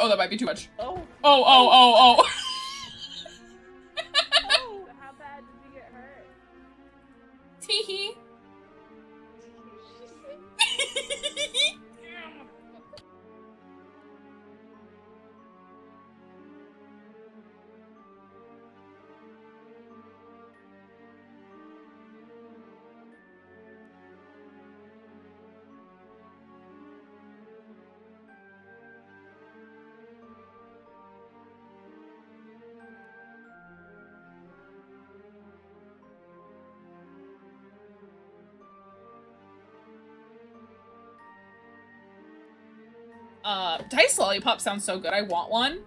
Oh, that might be too much. Oh. Oh. Oh, how bad did you get hurt? Teehee. Dice Lollipop sounds so good. I want one.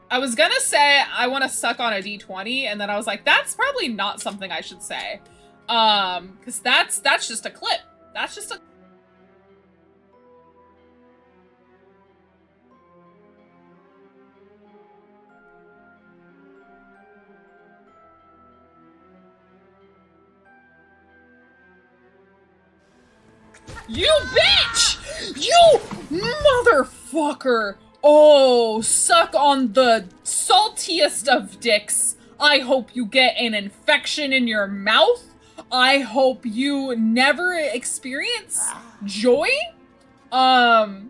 I was gonna say I want to suck on a D20, and then I was like, that's probably not something I should say. Because that's just a clip. That's just a... You bitch! You motherfucker! Oh, suck on the saltiest of dicks. I hope you get an infection in your mouth. I hope you never experience joy. I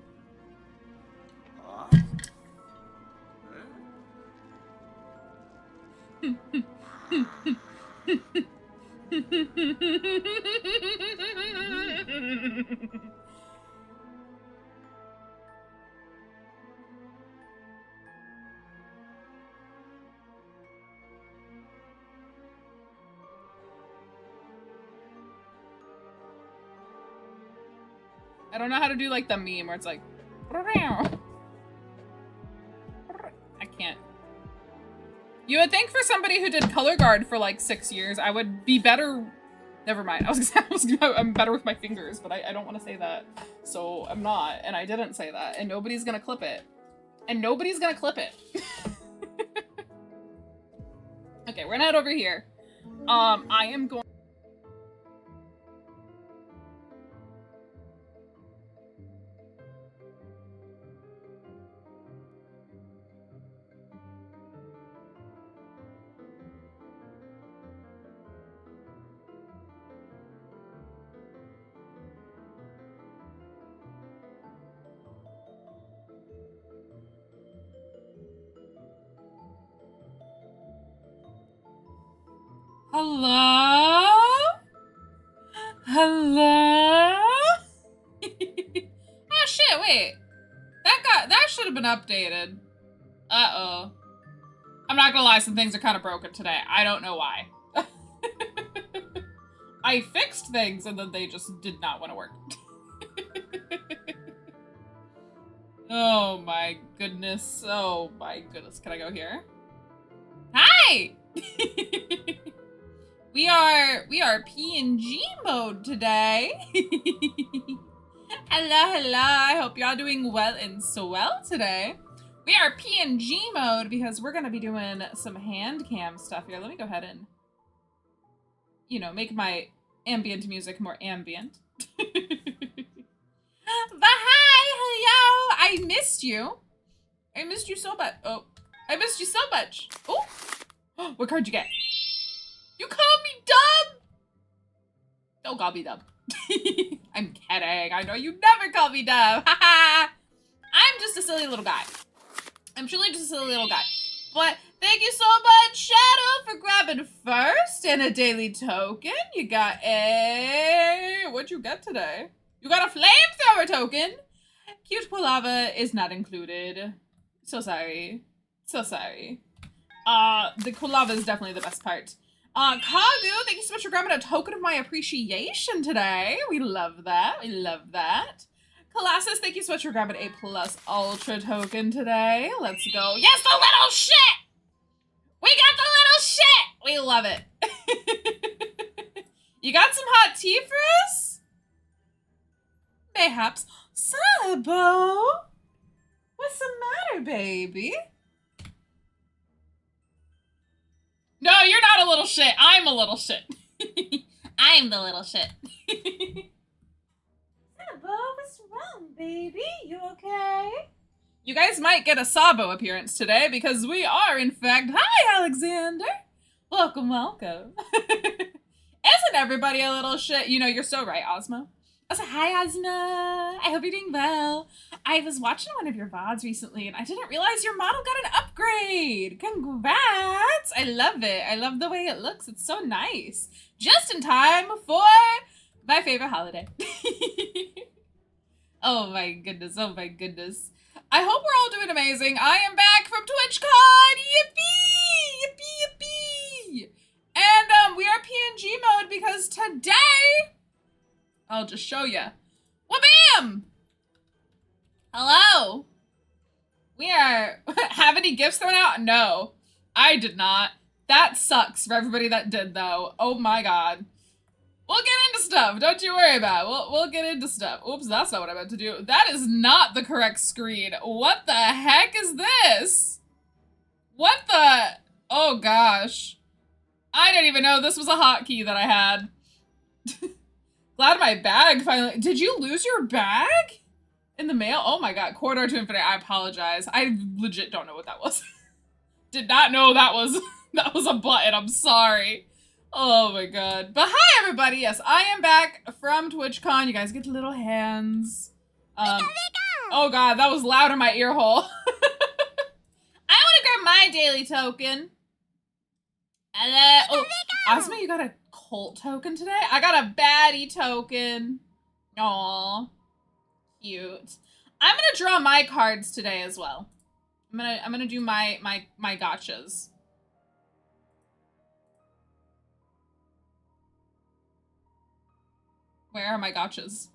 don't know how to do like the meme where it's like, I can't. You would think for somebody who did color guard for like 6 years, I would be better. Never mind. I'm better with my fingers, but I don't want to say that. So I'm not, and I didn't say that, and nobody's gonna clip it. And nobody's gonna clip it. Okay, we're gonna head over here. I am going. Hello? Hello? Oh shit, wait. That should have been updated. Uh-oh. I'm not gonna lie, some things are kind of broken today. I don't know why. I fixed things and then they just did not want to work. Oh my goodness. Oh my goodness. Can I go here? Hi! We are PNG mode today. Hello. I hope y'all doing well and so well today. We are PNG mode because we're gonna be doing some hand cam stuff here. Let me go ahead and, you know, make my ambient music more ambient. But hi, hello. I missed you. I missed you so much. Oh, I missed you so much. Oh, what card you get? You called me dumb? Don't call me dumb. I'm kidding. I know you never call me dumb. I'm just a silly little guy. I'm truly just a silly little guy. But thank you so much, Shadow, for grabbing first and a daily token. You got a... What'd you get today? You got a flamethrower token. Cute Palava is not included. So sorry. So sorry. The Kulava is definitely the best part. Kagu, thank you so much for grabbing a token of my appreciation today. We love that. We love that. Colossus, thank you so much for grabbing a plus ultra token today. Let's go. Yes, the little shit! We got the little shit! We love it. You got some hot tea for us? Mayhaps. Sabo? What's the matter, baby? No, you're not a little shit. I'm a little shit. I'm the little shit. Sabo, what's wrong, baby? You okay? You guys might get a Sabo appearance today because we are, in fact, hi, Alexander. Welcome, welcome. Isn't everybody a little shit? You know, you're so right, Ozma. I said, hi, Ozma. I hope you're doing well. I was watching one of your VODs recently and I didn't realize your model got an upgrade. Congrats. I love it. I love the way it looks. It's so nice. Just in time for my favorite holiday. Oh my goodness. Oh my goodness. I hope we're all doing amazing. I am back from TwitchCon. Yippee! Yippee! Yippee! And we are PNG mode because today, I'll just show you. Wabam! Hello. We are, have any gifts thrown out? No, I did not. That sucks for everybody that did though. Oh my God. We'll get into stuff. Don't you worry about it. We'll get into stuff. Oops, that's not what I meant to do. That is not the correct screen. What the heck is this? What the? Oh gosh. I didn't even know this was a hotkey that I had. Glad my bag finally. Did you lose your bag? In the mail? Oh my God. Corridor to Infinite. I apologize. I legit don't know what that was. Did not know that was a button. I'm sorry. Oh my God. But hi everybody. Yes, I am back from TwitchCon. You guys get little hands. Oh God, that was loud in my ear hole. I want to grab my daily token. Oh, Ozma, you got a cult token today? I got a baddie token. Aw. Cute. I'm gonna draw my cards today as well. I'm gonna do my gotchas. Where are my gotchas?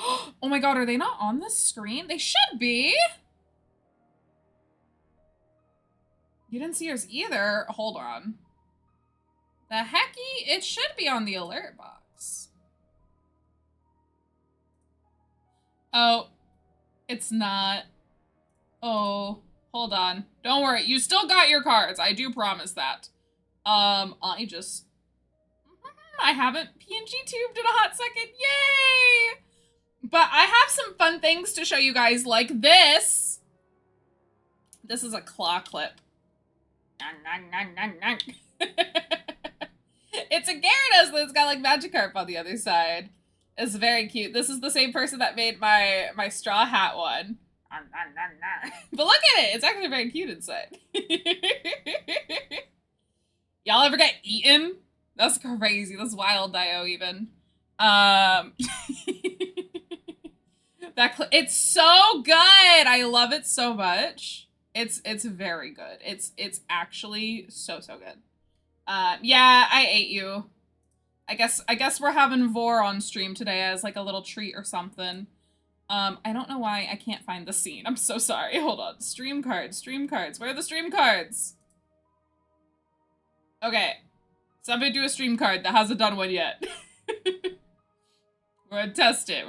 Oh my God, are they not on the screen? They should be. You didn't see yours either. Hold on. The hecky? It should be on the alert box. Oh, it's not. Oh, hold on. Don't worry. You still got your cards. I do promise that. I haven't PNG tubed in a hot second. Yay! But I have some fun things to show you guys, like this. This is a claw clip. It's a Gyarados that's got like Magikarp on the other side. It's very cute. This is the same person that made my straw hat one. But look at it. It's actually very cute inside. Y'all ever get eaten? That's crazy. That's wild, Dio, even. It's so good. I love it so much. It's very good. It's actually so good. Yeah, I ate you. I guess we're having Vor on stream today as like a little treat or something. I don't know why I can't find the scene. I'm so sorry. Hold on. Stream cards. Where are the stream cards? Okay. Somebody do a stream card that hasn't done one yet. We're gonna test it.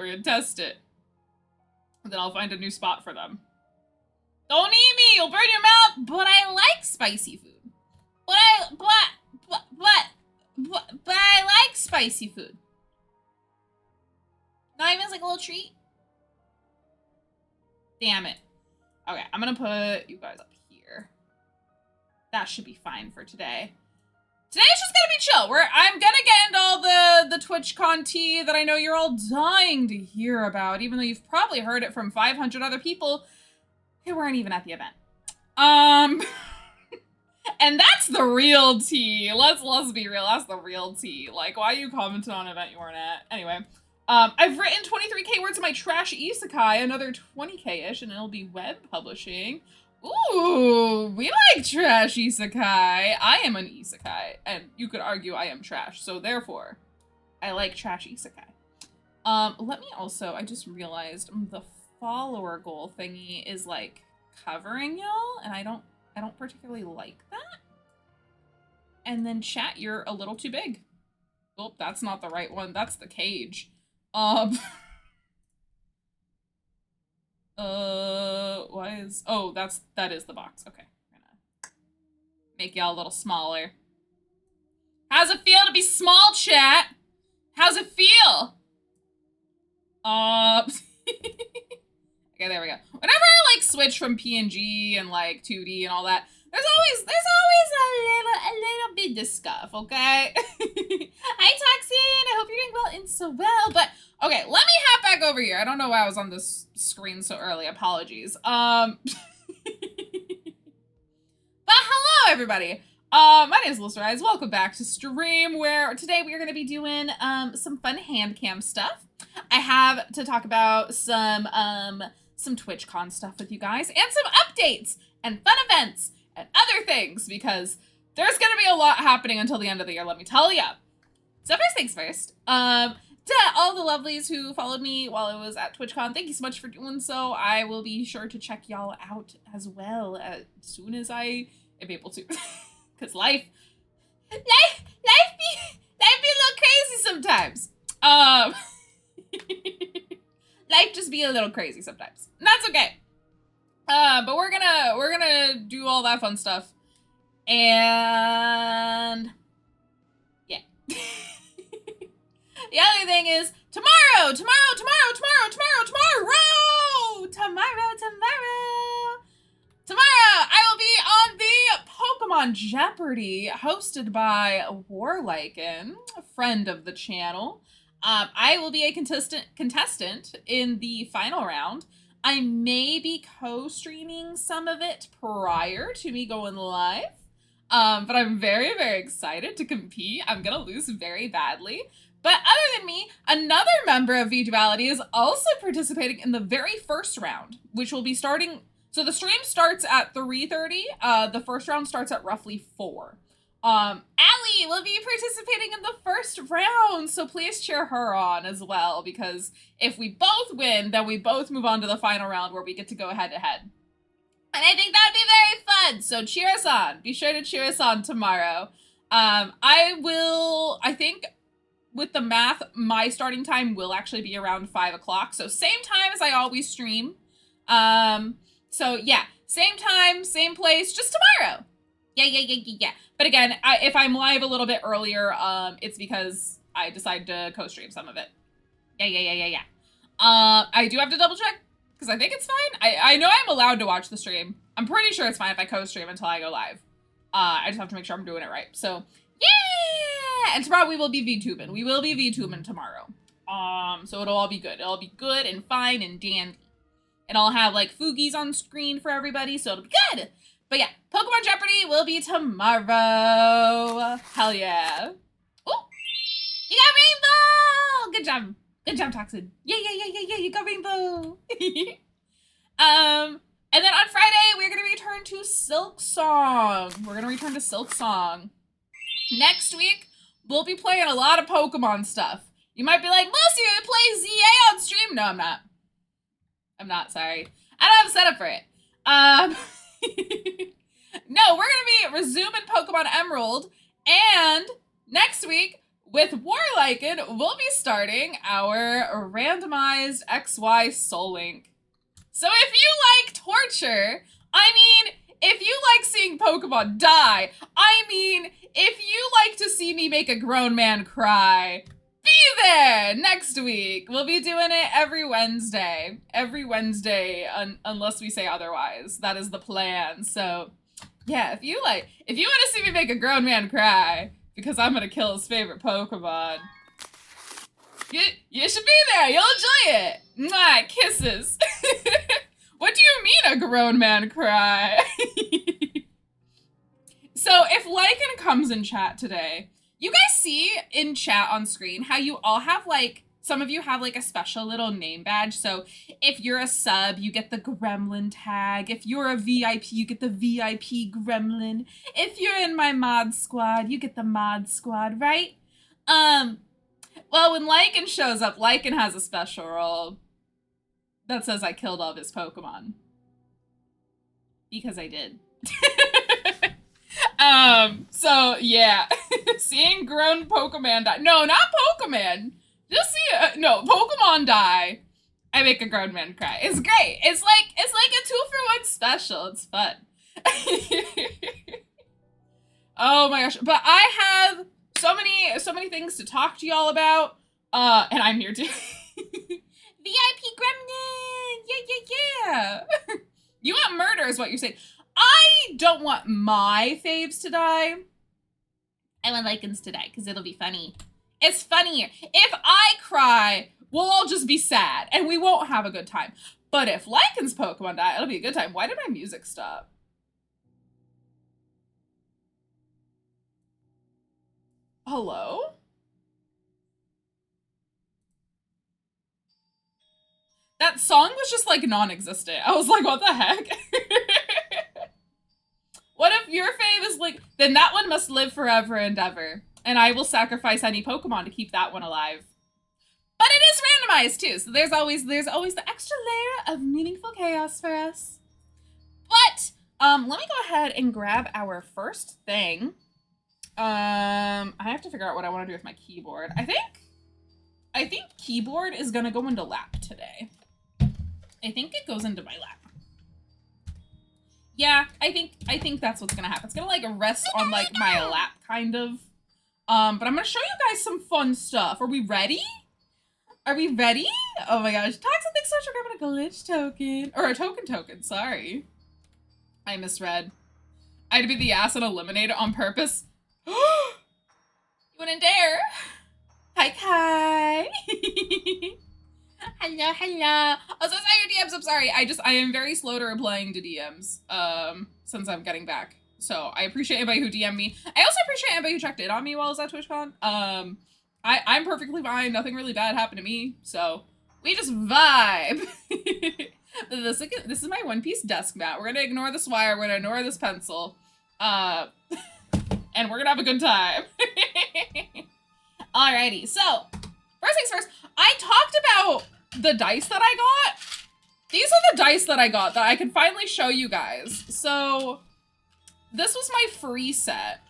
And then I'll find a new spot for them. Don't eat me! You'll burn your mouth! But I like spicy food. But I like spicy food. Not even as like a little treat? Damn it. Okay, I'm gonna put you guys up here. That should be fine for today. Today's just gonna be chill. I'm gonna get into all the TwitchCon tea that I know you're all dying to hear about, even though you've probably heard it from 500 other people who weren't even at the event. And that's the real tea. Let's be real. That's the real tea. Like, why you commented on an event you weren't at? Anyway, I've written 23K words of my trash isekai, another 20K-ish, and it'll be web publishing. Ooh, we like trash isekai. I am an isekai, and you could argue I am trash, so therefore, I like trash isekai. Let me also, I just realized the follower goal thingy is like covering y'all, and I don't particularly like that. And then chat, you're a little too big. Oh, that's not the right one. That's the cage. Why is... Oh, that is the box. Okay. I'm gonna make y'all a little smaller. How's it feel to be small, chat? How's it feel? Okay, there we go. Whenever I like switch from PNG and like 2D and all that, there's always a little bit of scuff, okay? Hi Toxin, I hope you're doing well and so well. But okay, let me hop back over here. I don't know why I was on this screen so early. Apologies. But hello everybody. My name is Melissa Rise. Welcome back to stream, where today we are going to be doing some fun hand cam stuff. I have to talk about some TwitchCon stuff with you guys and some updates and fun events and other things, because there's going to be a lot happening until the end of the year, let me tell ya. So first things first, to all the lovelies who followed me while I was at TwitchCon, thank you so much for doing so. I will be sure to check y'all out as well as soon as I am able to. Because life be a little crazy sometimes. Life just be a little crazy sometimes. And that's okay. But we're gonna do all that fun stuff. And yeah. The other thing is tomorrow, I will be on the Pokemon Jeopardy, hosted by Warliken, a friend of the channel. I will be a contestant in the final round. I may be co-streaming some of it prior to me going live. But I'm very, very excited to compete. I'm gonna lose very badly. But other than me, another member of vduality is also participating in the very first round, which will be starting. So the stream starts at 3:30. The first round starts at roughly 4. Allie will be participating in the first round, so please cheer her on as well, because if we both win, then we both move on to the final round where we get to go head to head. And I think that'd be very fun, so cheer us on. Be sure to cheer us on tomorrow. I think with the math, my starting time will actually be around 5 o'clock, so same time as I always stream. So yeah, same time, same place, just tomorrow. Yeah. But again, if I'm live a little bit earlier, it's because I decide to co-stream some of it. Yeah. I do have to double check, because I think it's fine. I know I'm allowed to watch the stream. I'm pretty sure it's fine if I co-stream until I go live. I just have to make sure I'm doing it right. So, yeah! And tomorrow we will be VTubing. We will be VTubing tomorrow. So it'll all be good. It'll be good and fine and dandy. And I'll have, like, Foogies on screen for everybody, so it'll be good! But yeah, Pokemon Jeopardy will be tomorrow. Hell yeah. Oh, you got Rainbow! Good job. Good job, Toxin. Yeah, you got Rainbow. And then on Friday, we're going to return to Silk Song. Next week, we'll be playing a lot of Pokemon stuff. You might be like, Lucy, you play ZA on stream. No, I'm not. I'm not, sorry. I don't have a setup for it. No, we're gonna be resuming Pokemon Emerald, and next week with Warliken, we'll be starting our randomized XY Soul Link. So if you like torture, I mean, if you like seeing Pokemon die, I mean, if you like to see me make a grown man cry, be there next week. We'll be doing it every Wednesday. Unless we say otherwise. That is the plan. So, yeah, if you want to see me make a grown man cry because I'm gonna kill his favorite Pokemon, you should be there. You'll enjoy it. Mwah, kisses. What do you mean a grown man cry? So, if Lycan comes in chat today, you guys see in chat on screen how you all have, like, some of you have, like, a special little name badge. So if you're a sub, you get the Gremlin tag. If you're a VIP, you get the VIP Gremlin. If you're in my mod squad, you get the mod squad, right? Well, when Lycan shows up, Lycan has a special role that says I killed all of his Pokemon. Because I did. So yeah, seeing grown Pokemon die. No, not Pokemon. Just see, no, Pokemon die. I make a grown man cry. It's great. It's like a 2-for-1 special. It's fun. Oh my gosh. But I have so many things to talk to y'all about. And I'm here too. VIP Gremlin! Yeah. You want murder is what you're saying. I don't want my faves to die. I want Lycans to die because it'll be funny. It's funnier. If I cry, we'll all just be sad and we won't have a good time. But if Lycan's Pokemon die, it'll be a good time. Why did my music stop? Hello? That song was just like non-existent. I was like, what the heck? What if your fave is like, then that one must live forever and ever. And I will sacrifice any Pokemon to keep that one alive. But it is randomized too, so there's always the extra layer of meaningful chaos for us. But let me go ahead and grab our first thing. I have to figure out what I want to do with my keyboard. I think keyboard is gonna go into lap today. I think it goes into my lap. Yeah, I think that's what's gonna happen. It's gonna like rest on like my lap kind of. But I'm gonna show you guys some fun stuff. Are we ready? Are we ready? Oh my gosh, Toxic thanks so much for grabbing a glitch token. Or a token, sorry. I misread. I had to be the ass and eliminate it on purpose. You wouldn't dare. Hi. Hello. Also, sorry your DMs, I'm sorry. I am very slow to replying to DMs, since I'm getting back. So I appreciate anybody who DM'd me. I also appreciate anybody who checked in on me while I was at TwitchCon. I'm perfectly fine. Nothing really bad happened to me. So we just vibe. This is my One Piece desk mat. We're gonna ignore this wire. We're gonna ignore this pencil. And we're gonna have a good time. Alrighty, so first things first, I talked about the dice that I got. These are the dice that I got that I can finally show you guys. So this was my free set.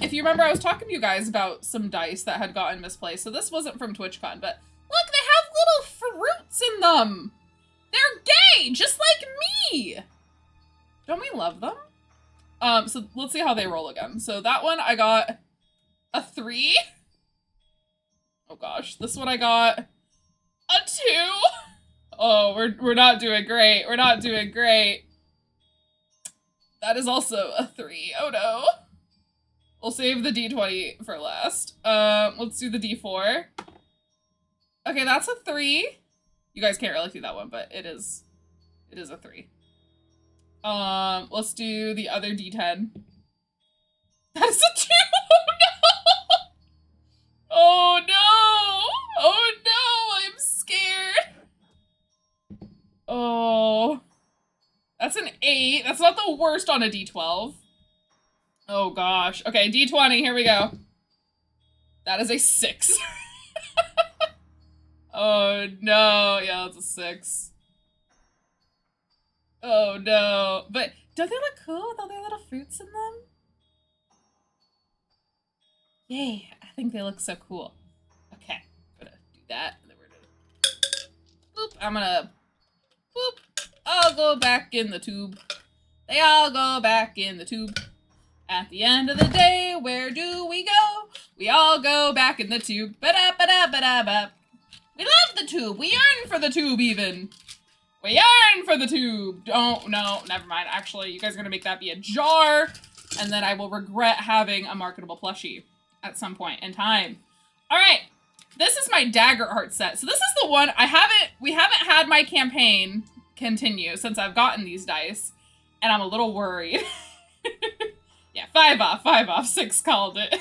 If you remember, I was talking to you guys about some dice that had gotten misplaced. So this wasn't from TwitchCon, but look, they have little fruits in them. They're gay, just like me. Don't we love them? So let's see how they roll again. So that one I got a 3. Oh gosh, this one I got a 2. Oh, we're not doing great. We're not doing great. That is also a 3. Oh no. We'll save the D20 for last. Let's do the D4. Okay, that's a 3. You guys can't really see that one, but it is a 3. Let's do the other D10. That's a 2. Oh no! Oh no! Oh no! I'm scared. Oh. That's an 8. That's not the worst on a D12. Oh gosh. Okay, D20, here we go. That is a 6. Oh no. Yeah, that's a 6. Oh no. But don't they look cool with all their little fruits in them? Yay, I think they look so cool. Okay, I'm gonna do that. And then we're gonna boop. I'm gonna boop. I'll go back in the tube. They all go back in the tube. At the end of the day, where do we go? We all go back in the tube. Ba-da-ba-da-ba-da-ba. We love the tube. We yearn for the tube even. We yearn for the tube. Don't, no, never mind. Actually, you guys are gonna make that be a jar, and then I will regret having a marketable plushie at some point in time. All right, this is my Dagger Heart set. So this is the one we haven't had my campaign continue since I've gotten these dice, and I'm a little worried. Yeah, 5 off, 6 called it.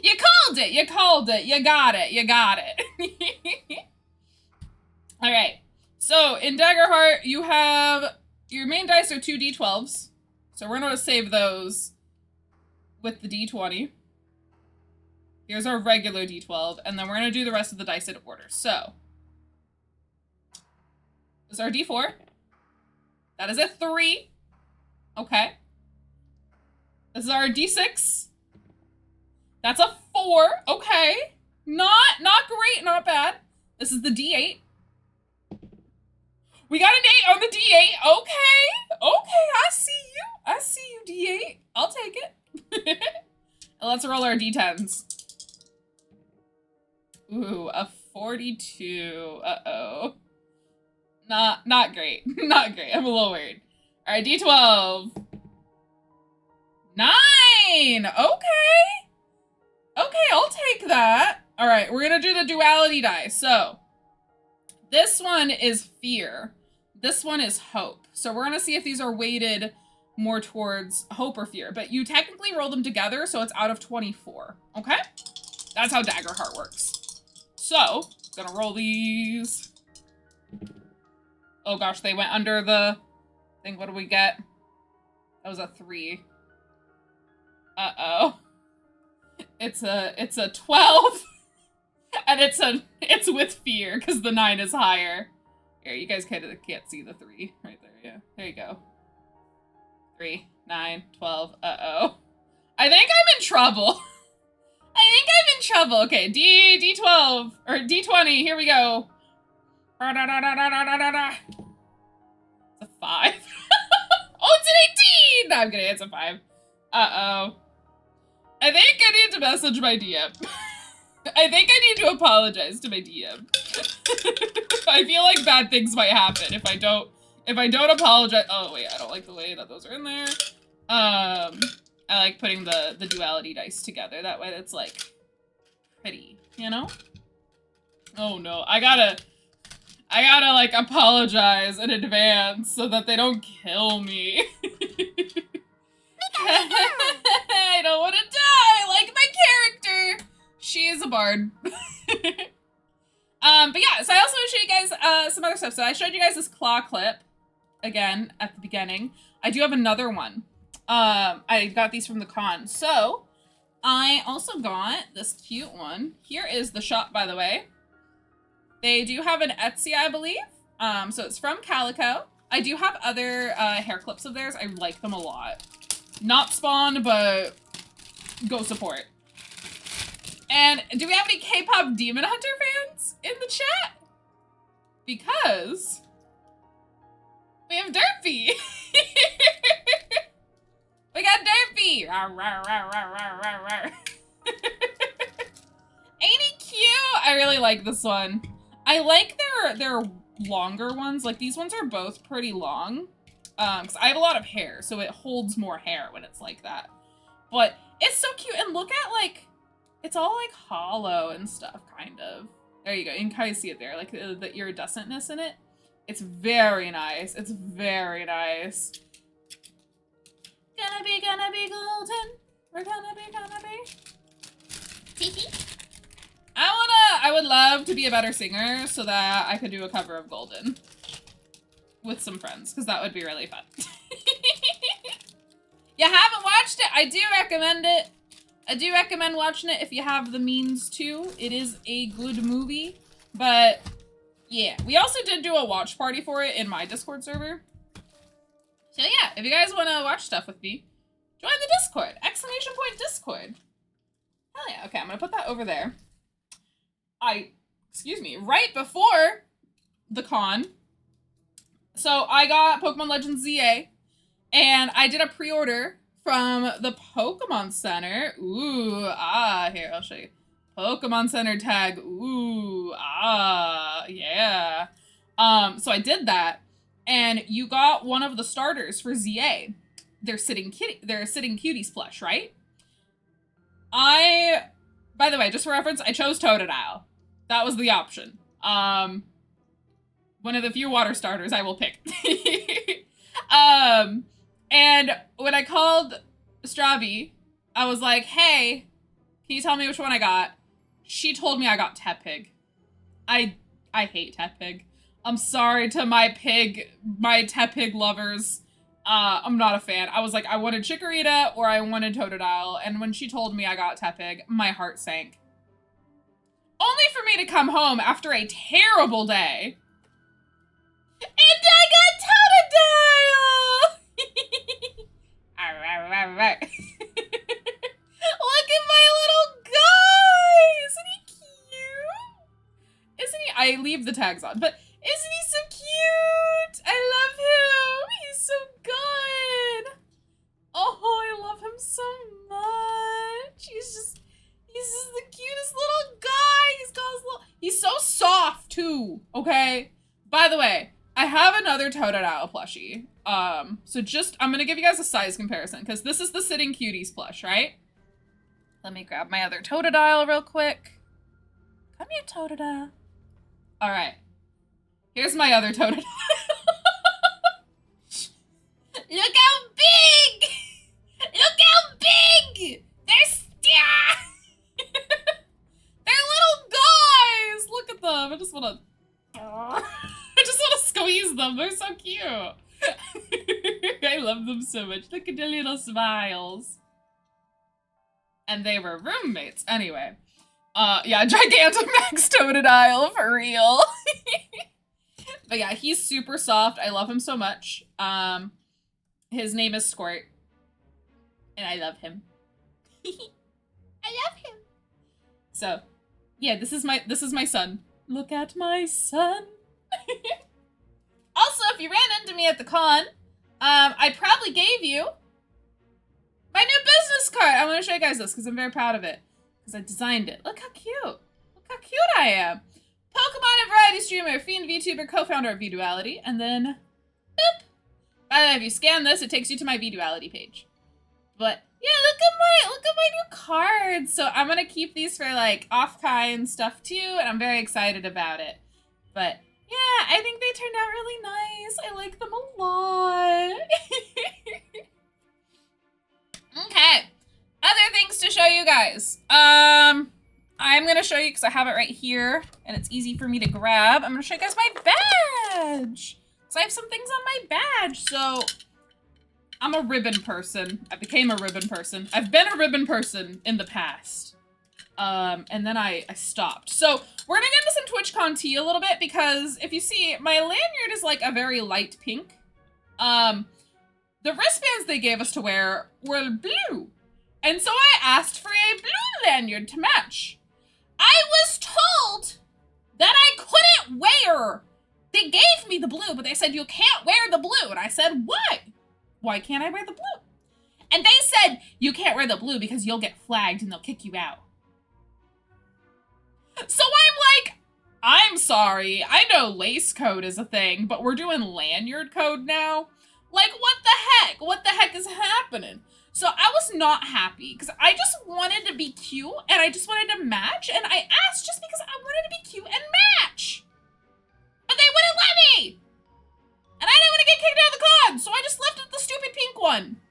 You called it, you got it. All right, so in Dagger Heart, you have, your main dice are 2 D12s. So we're gonna save those with the D20. Here's our regular D12, and then we're gonna do the rest of the dice in order. So, this is our D4. That is a 3. Okay. This is our D6. That's a 4. Okay. Not great, not bad. This is the D8. We got an 8 on the D8. Okay. Okay, I see you, D8. I'll take it. And let's roll our D10s. Ooh, a 42. Uh-oh. Not great. Not great. I'm a little worried. All right, D12. 9! Okay. Okay, I'll take that. All right, we're gonna do the duality die. So, this one is fear. This one is hope. So we're gonna see if these are weighted more towards hope or fear. But you technically roll them together, so it's out of 24. Okay? That's how Dagger Heart works. So, gonna roll these. Oh gosh, they went under the thing. What do we get? That was a 3. Uh-oh. It's a 12. And it's with fear, because the 9 is higher. Here, you guys can't see the 3 right there. Yeah, there you go. 3, 9, 12. Uh-oh. I think I'm in trouble. I think I'm in trouble. Okay, D12, or D20, here we go. It's a 5. Oh, it's an 18! No, I'm kidding, it's a 5. Uh-oh. I think I need to message my DM. I think I need to apologize to my DM. I feel like bad things might happen if I don't apologize. Oh wait, I don't like the way that those are in there. I like putting the duality dice together. That way it's like pretty, you know? Oh no, I gotta like apologize in advance so that they don't kill me. I don't want to die like my character. She is a bard. But yeah, so I also want to show you guys some other stuff. So I showed you guys this claw clip again at the beginning. I do have another one. I got these from the con. So I also got this cute one. Here is the shop, by the way. They do have an Etsy, I believe. So it's from Calico. I do have other hair clips of theirs. I like them a lot. Not Spawn, but go support. And do we have any K-pop Demon Hunter fans in the chat? Because we have Derpy. We got Derpy. Ain't he cute? I really like this one. I like their longer ones. Like these ones are both pretty long. Because I have a lot of hair, so it holds more hair when it's like that. But it's so cute, and look at like, it's all like hollow and stuff, kind of. There you go, you can kind of see it there, like the iridescentness in it. It's very nice, it's very nice. Gonna be golden, we're gonna be. I would love to be a better singer so that I could do a cover of Golden. With some friends, because that would be really fun. You haven't watched it? I do recommend it. I do recommend watching it if you have the means to. It is a good movie, but yeah. We also did do a watch party for it in my Discord server. So yeah, if you guys want to watch stuff with me, join the Discord. Exclamation point Discord. Hell yeah. Okay, I'm going to put that over there. Excuse me, right before the con, so I got Pokemon Legends ZA, and I did a pre-order from the Pokemon Center. Ooh, here, I'll show you. Pokemon Center tag, ooh, yeah. So I did that, and you got one of the starters for ZA. They're Sitting Cuties plush, right? By the way, just for reference, I chose Totodile. That was the option. One of the few water starters I will pick. And when I called Stravi, I was like, hey, can you tell me which one I got? She told me I got Tepig. I hate Tepig. I'm sorry to my Tepig lovers. I'm not a fan. I was like, I wanted Chikorita or I wanted Totodile. And when she told me I got Tepig, my heart sank. Only for me to come home after a terrible day. And I got Totodile! Alright. Look at my little guy! Isn't he cute? Isn't he? I leave the tags on, but isn't he so cute? I love him! He's so good! Oh, I love him so much! He's just the cutest little guy! He's so soft, too, okay? By the way, I I have another Totodile plushie. So just, I'm gonna give you guys a size comparison, because this is the Sitting Cuties plush, right? Let me grab my other Totodile real quick. Come here, Totodile. All right. Here's my other Totodile. Look how big! Look how big! They're little guys! Look at them. I just wanna squeeze them. They're so cute. I love them so much. Look at the little smiles. And they were roommates. Anyway. Yeah, Gigantamax Totodile, for real. But yeah, he's super soft. I love him so much. His name is Squirt. And I love him. I love him. So, yeah, this is my son. Look at my son. Also, if you ran into me at the con, I probably gave you my new business card. I want to show you guys this because I'm very proud of it. Because I designed it. Look how cute. Look how cute I am. Pokemon and variety streamer, fiend VTuber, co-founder of vduality, and then boop. By the way, if you scan this, it takes you to my vduality page. But yeah, look at my new cards. So I'm gonna keep these for like off-kai and stuff too, and I'm very excited about it. But yeah, I think they turned out really nice. I like them a lot. Okay. Other things to show you guys. I'm gonna show you because I have it right here and it's easy for me to grab. I'm gonna show you guys my badge. So I have some things on my badge. So I'm a ribbon person. I became a ribbon person. I've been a ribbon person in the past. And then I stopped. So we're gonna get into some TwitchCon tea a little bit because if you see, my lanyard is like a very light pink. The wristbands they gave us to wear were blue. And so I asked for a blue lanyard to match. I was told that I couldn't wear. They gave me the blue, but they said, you can't wear the blue. And I said, why? Why can't I wear the blue? And they said, you can't wear the blue because you'll get flagged and they'll kick you out. So I'm like, I'm sorry. I know lace code is a thing, but we're doing lanyard code now. Like, what the heck? What the heck is happening? So I was not happy because I just wanted to be cute and I just wanted to match. And I asked just because I wanted to be cute and match. But they wouldn't let me. And I didn't want to get kicked out of the con. So I just left it the stupid pink one.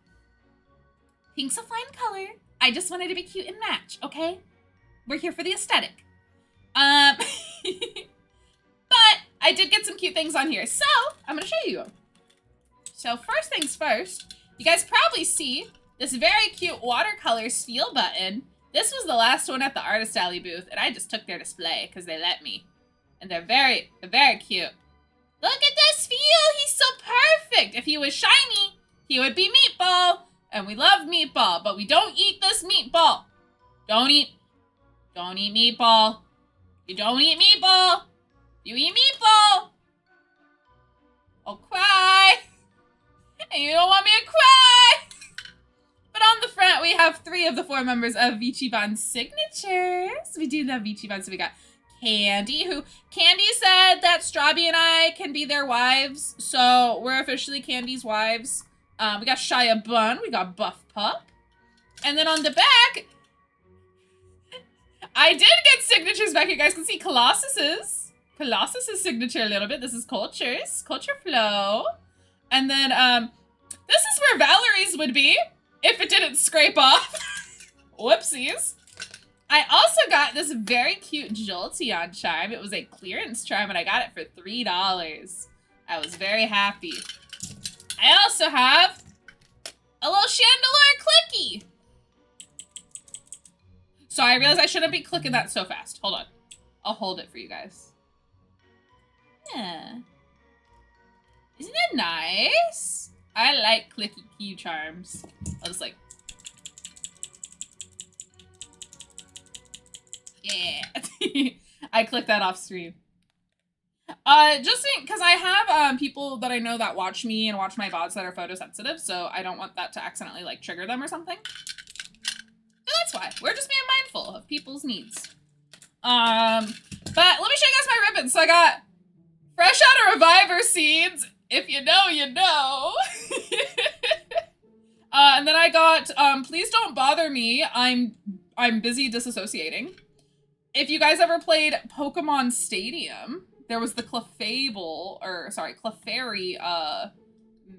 Pink's a fine color. I just wanted to be cute and match, okay? We're here for the aesthetic. But I did get some cute things on here. So I'm going to show you. So first things first, you guys probably see this very cute watercolor steel button. This was the last one at the Artist Alley booth, and I just took their display because they let me. And they're very cute. Look at this feel! He's so perfect! If he was shiny, he would be Meatball. And we love Meatball, but we don't eat this Meatball. Don't eat Meatball. You don't eat Meatball. You eat Meatball. I'll cry. And you don't want me to cry! But on the front, we have 3 of the 4 members of Vichiban's signatures. We do love Vichiban, so we got Candy, Candy said that Strawby and I can be their wives, so we're officially Candy's wives. We got Shia Bun, we got Buff Pup. And then on the back, I did get signatures back. You guys can see Colossus's signature a little bit. This is Culture Flow. And then, this is where Valerie's would be if it didn't scrape off. Whoopsies. I also got this very cute Jolteon charm. It was a clearance charm and I got it for $3. I was very happy. I also have a little Chandelure Clicky. So I realized I shouldn't be clicking that so fast. Hold on. I'll hold it for you guys. Yeah. Isn't it nice? I like clicky key charms. I'll just like... Yeah. I clicked that off screen. Just because I have people that I know that watch me and watch my VODs that are photosensitive, so I don't want that to accidentally like trigger them or something. So that's why. We're just being mindful of people's needs. But let me show you guys my ribbons. So I got Fresh out of Reviver seeds. If you know, you know. And then I got, please don't bother me. I'm busy disassociating. If you guys ever played Pokemon Stadium, there was the Clefairy,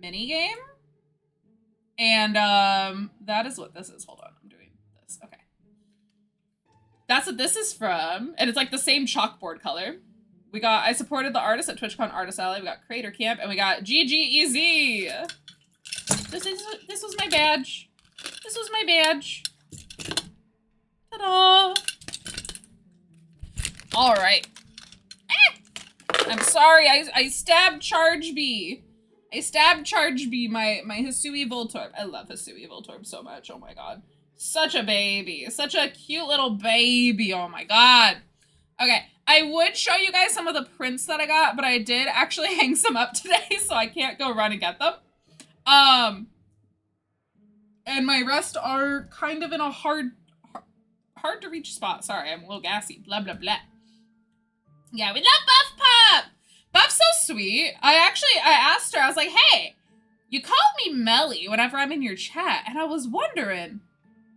minigame. And, that is what this is. Hold on, I'm doing this. Okay. That's what this is from. And it's like the same chalkboard color. I supported the artists at TwitchCon Artist Alley. We got Creator Camp, and we got GGEZ. This was my badge. This was my badge. Ta-da! All right. I'm sorry. I stabbed Charge B. I stabbed Charge B, my Hisui Voltorb. I love Hisui Voltorb so much. Oh my god. Such a baby. Such a cute little baby. Oh my god. Okay. I would show you guys some of the prints that I got, but I did actually hang some up today, so I can't go run and get them. And my rest are kind of in a hard to reach spot. Sorry, I'm a little gassy. Blah, blah, blah. Yeah, we love Buff Pup! Buff's so sweet. I asked her, I was like, hey, you called me Melly whenever I'm in your chat, and I was wondering,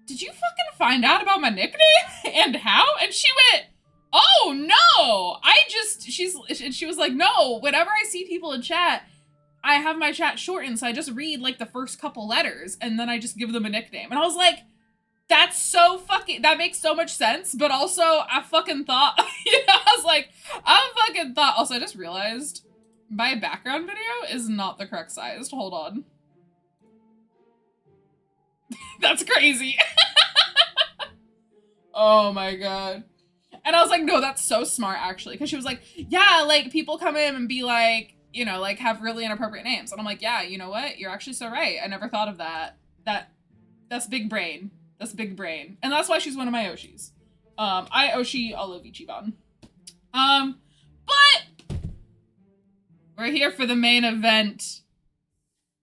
did you fucking find out about my nickname? And how? And she went, oh, no! She was like, no, whenever I see people in chat, I have my chat shortened, so I just read, like, the first couple letters, and then I just give them a nickname. And I was like, that's so fucking, that makes so much sense, but also, I fucking thought, I was like, also, I just realized my background video is not the correct size. Hold on. That's crazy. Oh my god. And I was like, no, that's so smart, actually. Because she was like, yeah, like, people come in and be like, you know, like, have really inappropriate names. And I'm like, yeah, you know what? You're actually so right. I never thought of that. That's big brain. That's big brain. And that's why she's one of my Oshis. I Oshi all of Ichiban. But we're here for the main event.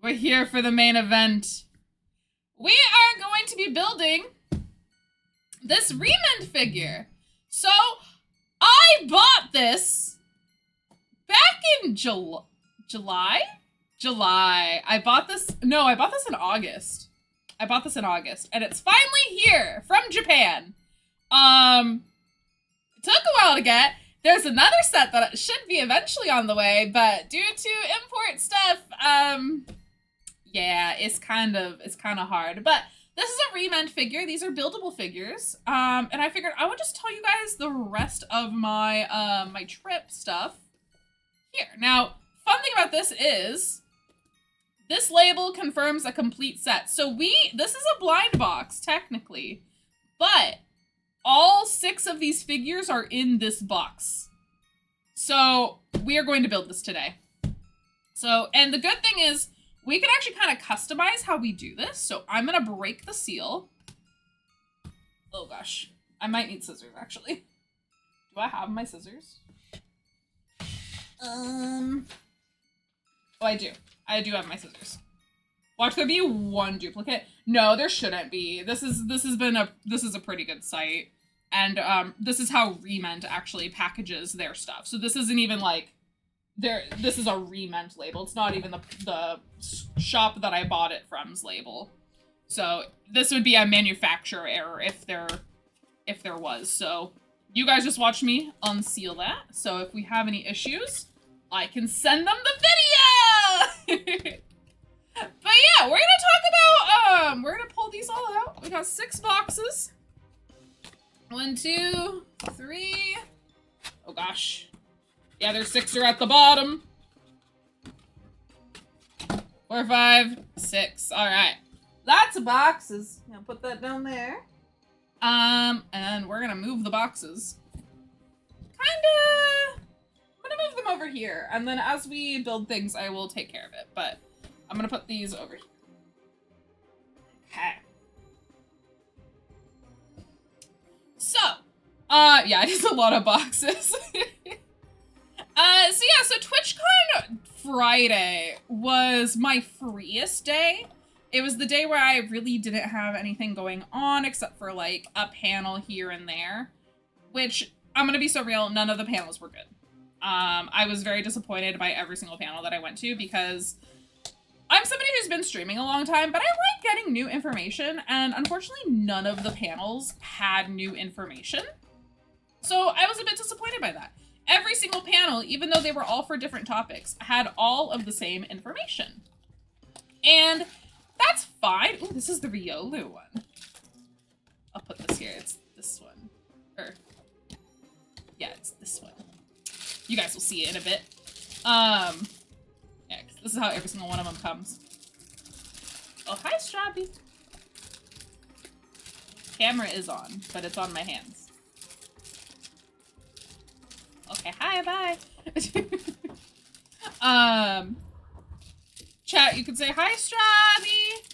We're here for the main event. We are going to be building this Remand figure. So, I bought this back in July? I bought this in August. I bought this in August, and it's finally here from Japan. It took a while to get. There's another set that should be eventually on the way, but due to import stuff, yeah, it's kind of hard. But this is a Remand figure. These are buildable figures. And I figured I would just tell you guys the rest of my my trip stuff here. Now, fun thing about this is this label confirms a complete set. So this is a blind box technically, but all 6 of these figures are in this box. So we are going to build this today. So, and the good thing is we can actually kind of customize how we do this. So I'm going to break the seal. Oh gosh, I might need scissors actually. Do I have my scissors? Oh, I do. I do have my scissors. Watch there be one duplicate. No, there shouldn't be. This is a pretty good site. And this is how Remand actually packages their stuff. So this isn't even like this is a Remand label. It's not even the shop that I bought it from's label. So this would be a manufacturer error if there was. So you guys just watch me unseal that. So if we have any issues, I can send them the video. But yeah, we're gonna talk about we're gonna pull these all out. We got 6 boxes. 1, 2, 3. Oh gosh. Yeah, there's 6 are at the bottom. 4, 5, 6. All right. Lots of boxes. I'll put that down there. And we're gonna move the boxes. I'm gonna move them over here, and then as we build things, I will take care of it. But I'm gonna put these over here. Okay. So, yeah, it is a lot of boxes. So yeah, so TwitchCon Friday was my freest day. It was the day where I really didn't have anything going on except for like a panel here and there, which I'm gonna be so real, none of the panels were good. I was very disappointed by every single panel that I went to because I'm somebody who's been streaming a long time, but I like getting new information, and unfortunately none of the panels had new information. So I was a bit disappointed by that. Every single panel, even though they were all for different topics, had all of the same information. And that's fine. Ooh, this is the Riolu one. I'll put this here. It's this one. Or, yeah, it's this one. You guys will see it in a bit. Yeah, this is how every single one of them comes. Oh, hi, Strawby. Camera is on, but it's on my hands. Okay, hi, bye. Chat, you can say hi, Strawby.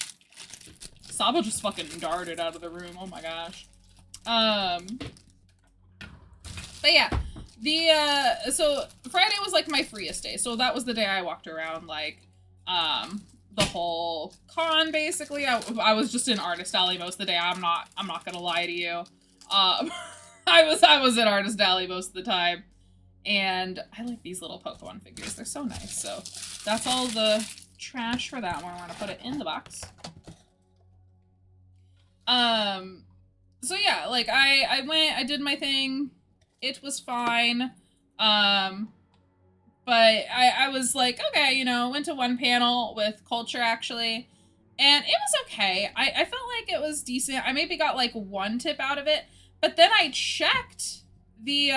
Sabo just fucking darted out of the room. Oh my gosh. But yeah, so Friday was like my freest day. So that was the day I walked around like, the whole con basically. I was just in Artist Alley most of the day. I'm not gonna lie to you. I was in Artist Alley most of the time. And I like these little Pokemon figures. They're so nice. So that's all the trash for that one. I want to put it in the box. So yeah, like I went, I did my thing. It was fine. But I was like, okay, you know, went to one panel with Culture actually, and it was okay. I felt like it was decent. I maybe got like one tip out of it, but then I checked the,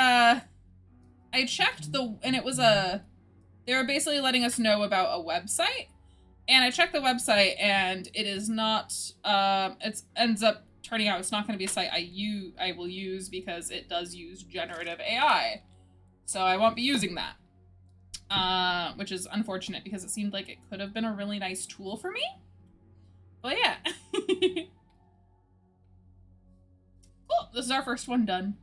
and it was they were basically letting us know about a website, and I checked the website and it is not, it ends up turning out it's not going to be a site I will use because it does use generative AI. So I won't be using that. Which is unfortunate because it seemed like it could have been a really nice tool for me. But yeah. Cool, this is our first one done.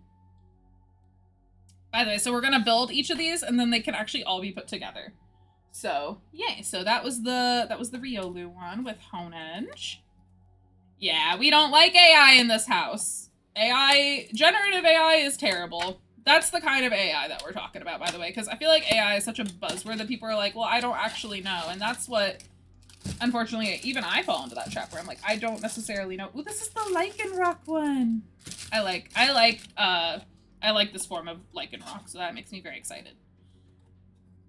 By the way, so we're gonna build each of these and then they can actually all be put together. So, yay. So that was the Riolu one with Honenge. Yeah, we don't like AI in this house. Generative AI is terrible. That's the kind of AI that we're talking about, by the way, because I feel like AI is such a buzzword that people are like, well, I don't actually know. And that's what, unfortunately, even I fall into that trap where I'm like, I don't necessarily know. Ooh, this is the Lycanroc one. I like this form of Lycanroc, so that makes me very excited.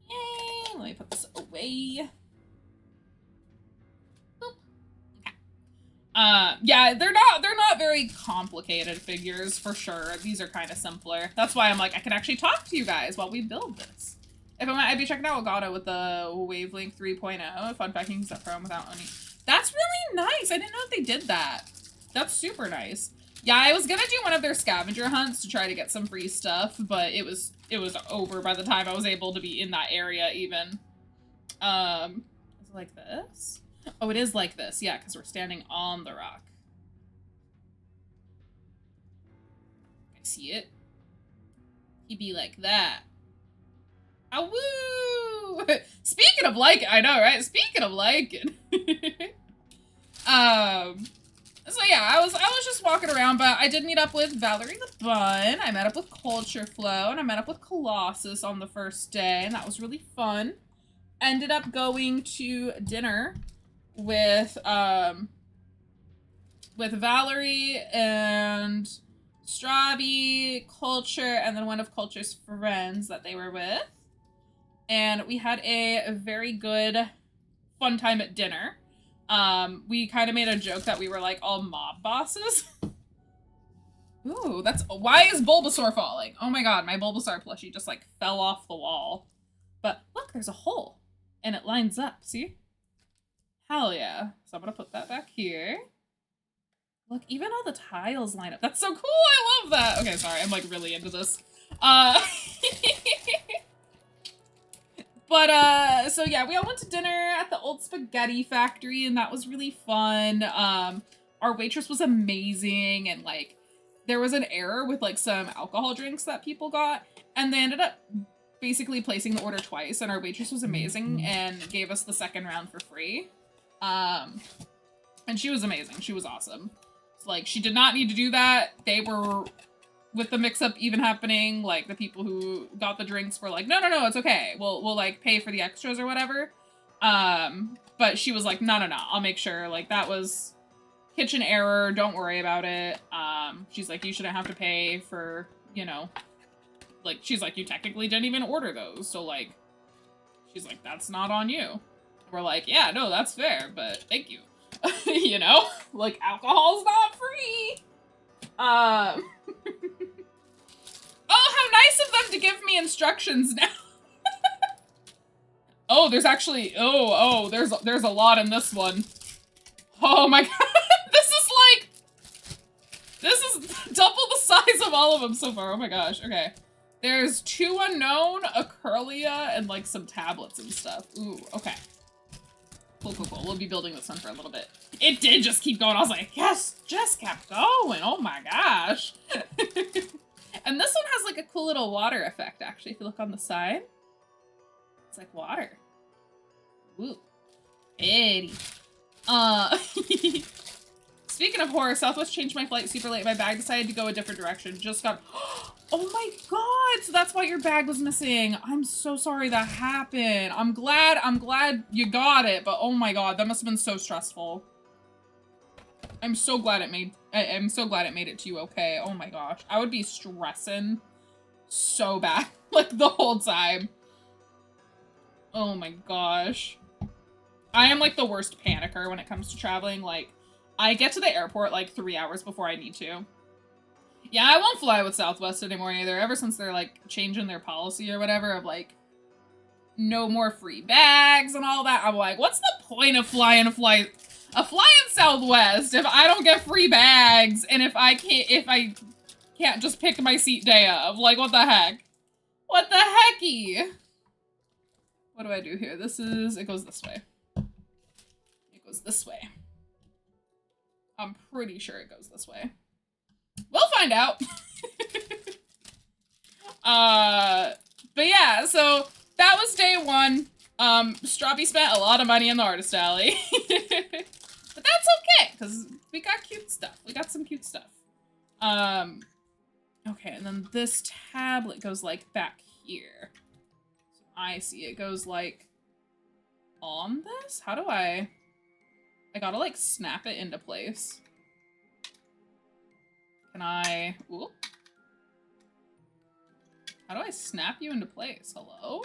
Yay! Let me put this away. Boop. Okay. Yeah, they're not very complicated figures for sure. These are kind of simpler. That's why I'm like, I can actually talk to you guys while we build this. If I went, I'd be checking out Elgato with the Wavelink 3.0. Fun fact, you can set Chrome without owning. That's really nice. I didn't know they did that. That's super nice. Yeah, I was gonna do one of their scavenger hunts to try to get some free stuff, but it was over by the time I was able to be in that area even. Is it like this? Oh, it is like this. Yeah, because we're standing on the rock. I see it. He'd be like that. Ah, woo! Speaking of like it, I know, right? Speaking of like it. So yeah, I was just walking around, but I did meet up with Valerie the Bun. I met up with Culture Flow, and I met up with Colossus on the first day, and that was really fun. Ended up going to dinner with Valerie and Strawby, Culture, and then one of Culture's friends that they were with. And we had a very good, fun time at dinner. We kind of made a joke that we were like all mob bosses. Ooh, why is Bulbasaur falling? Oh my god, my Bulbasaur plushie just like fell off the wall. But look, there's a hole and it lines up, see? Hell yeah. So I'm gonna put that back here. Look, even all the tiles line up. That's so cool, I love that. Okay, sorry, I'm like really into this. But, so yeah, we all went to dinner at the old spaghetti factory, and that was really fun. Our waitress was amazing, and, like, there was an error with, like, some alcohol drinks that people got, and they ended up basically placing the order twice, and our waitress was amazing and gave us the second round for free. And she was amazing. She was awesome. So, like, she did not need to do that. They were with the mix-up even happening, like, the people who got the drinks were like, no, it's okay. We'll like, pay for the extras or whatever. But she was like, no, I'll make sure. Like, that was kitchen error. Don't worry about it. She's like, you shouldn't have to pay for, you know, like, she's like, you technically didn't even order those. So, like, she's like, that's not on you. We're like, yeah, no, that's fair, but thank you. You know? Like, alcohol's not free. Oh, how nice of them to give me instructions now. Oh, there's actually, there's a lot in this one. Oh my god, this is double the size of all of them so far. Oh my gosh, okay. There's 2 unknown, a Curlia, and like some tablets and stuff. Ooh, okay. Cool. We'll be building this one for a little bit. It did just keep going. I was like, yes, just kept going. Oh my gosh. And this one has like a cool little water effect, actually. If you look on the side, it's like water. Ooh. Pretty. Speaking of horror, Southwest changed my flight super late. My bag decided to go a different direction. Just got... Oh my god! So that's why your bag was missing. I'm so sorry that happened. I'm glad you got it, but oh my god, that must have been so stressful. I'm so glad it made it to you okay. Oh my gosh. I would be stressing so bad, like, the whole time. Oh my gosh. I am, like, the worst panicker when it comes to traveling. Like, I get to the airport, like, 3 hours before I need to. Yeah, I won't fly with Southwest anymore either, ever since they're, like, changing their policy or whatever of, like, no more free bags and all that. I'm like, what's the point of flying Southwest if I don't get free bags and if I can't just pick my seat day of? Like, what the heck? What the hecky? What do I do here? It goes this way. It goes this way. I'm pretty sure it goes this way. We'll find out. But yeah, so that was day 1. Strappy spent a lot of money in the artist alley. But that's okay, because we got cute stuff. We got some cute stuff. Okay, and then this tablet goes, like, back here. So I see it goes, like, on this? How do I gotta, like, snap it into place. Can I... Ooh. How do I snap you into place? Hello?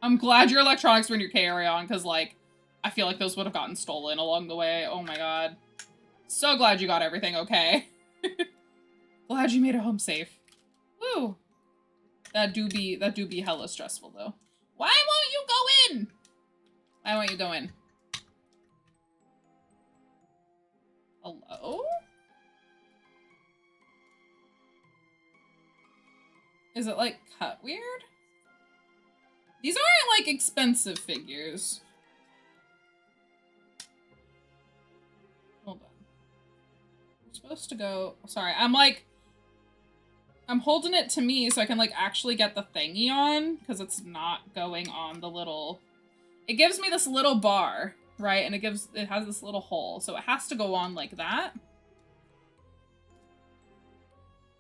I'm glad your electronics were in your carry-on, because, like, I feel like those would have gotten stolen along the way. Oh my god. So glad you got everything okay. Glad you made it home safe. Woo! That do be hella stressful, though. Why won't you go in? Why won't you go in? Hello? Is it, like, cut weird? These aren't, like, expensive figures. Hold on. I'm supposed to go... Sorry, I'm holding it to me so I can, like, actually get the thingy on, because it's not going on the little... It gives me this little bar, right? And it has this little hole, so it has to go on like that.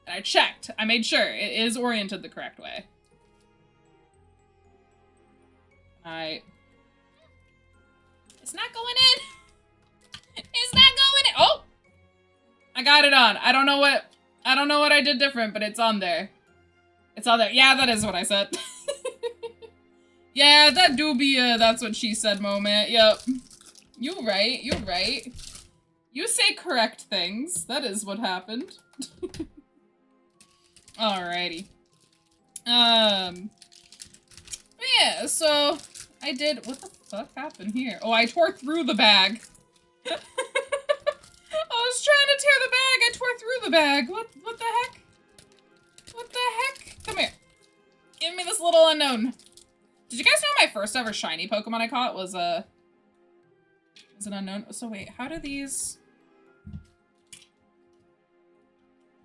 And I checked. I made sure it is oriented the correct way. It's not going in! It's not going in! Oh! I got it on. I don't know what I did different, but it's on there. It's on there. Yeah, that is what I said. Yeah, that do be a that's what she said moment. Yep. You're right. You're right. You say correct things. That is what happened. Alrighty. Yeah, so I did. What the fuck happened here? Oh, I tore through the bag. I was trying to tear the bag. I tore through the bag. What the heck? What the heck? Come here. Give me this little unknown. Did you guys know my first ever shiny Pokemon I caught was an unknown? So wait, how do these...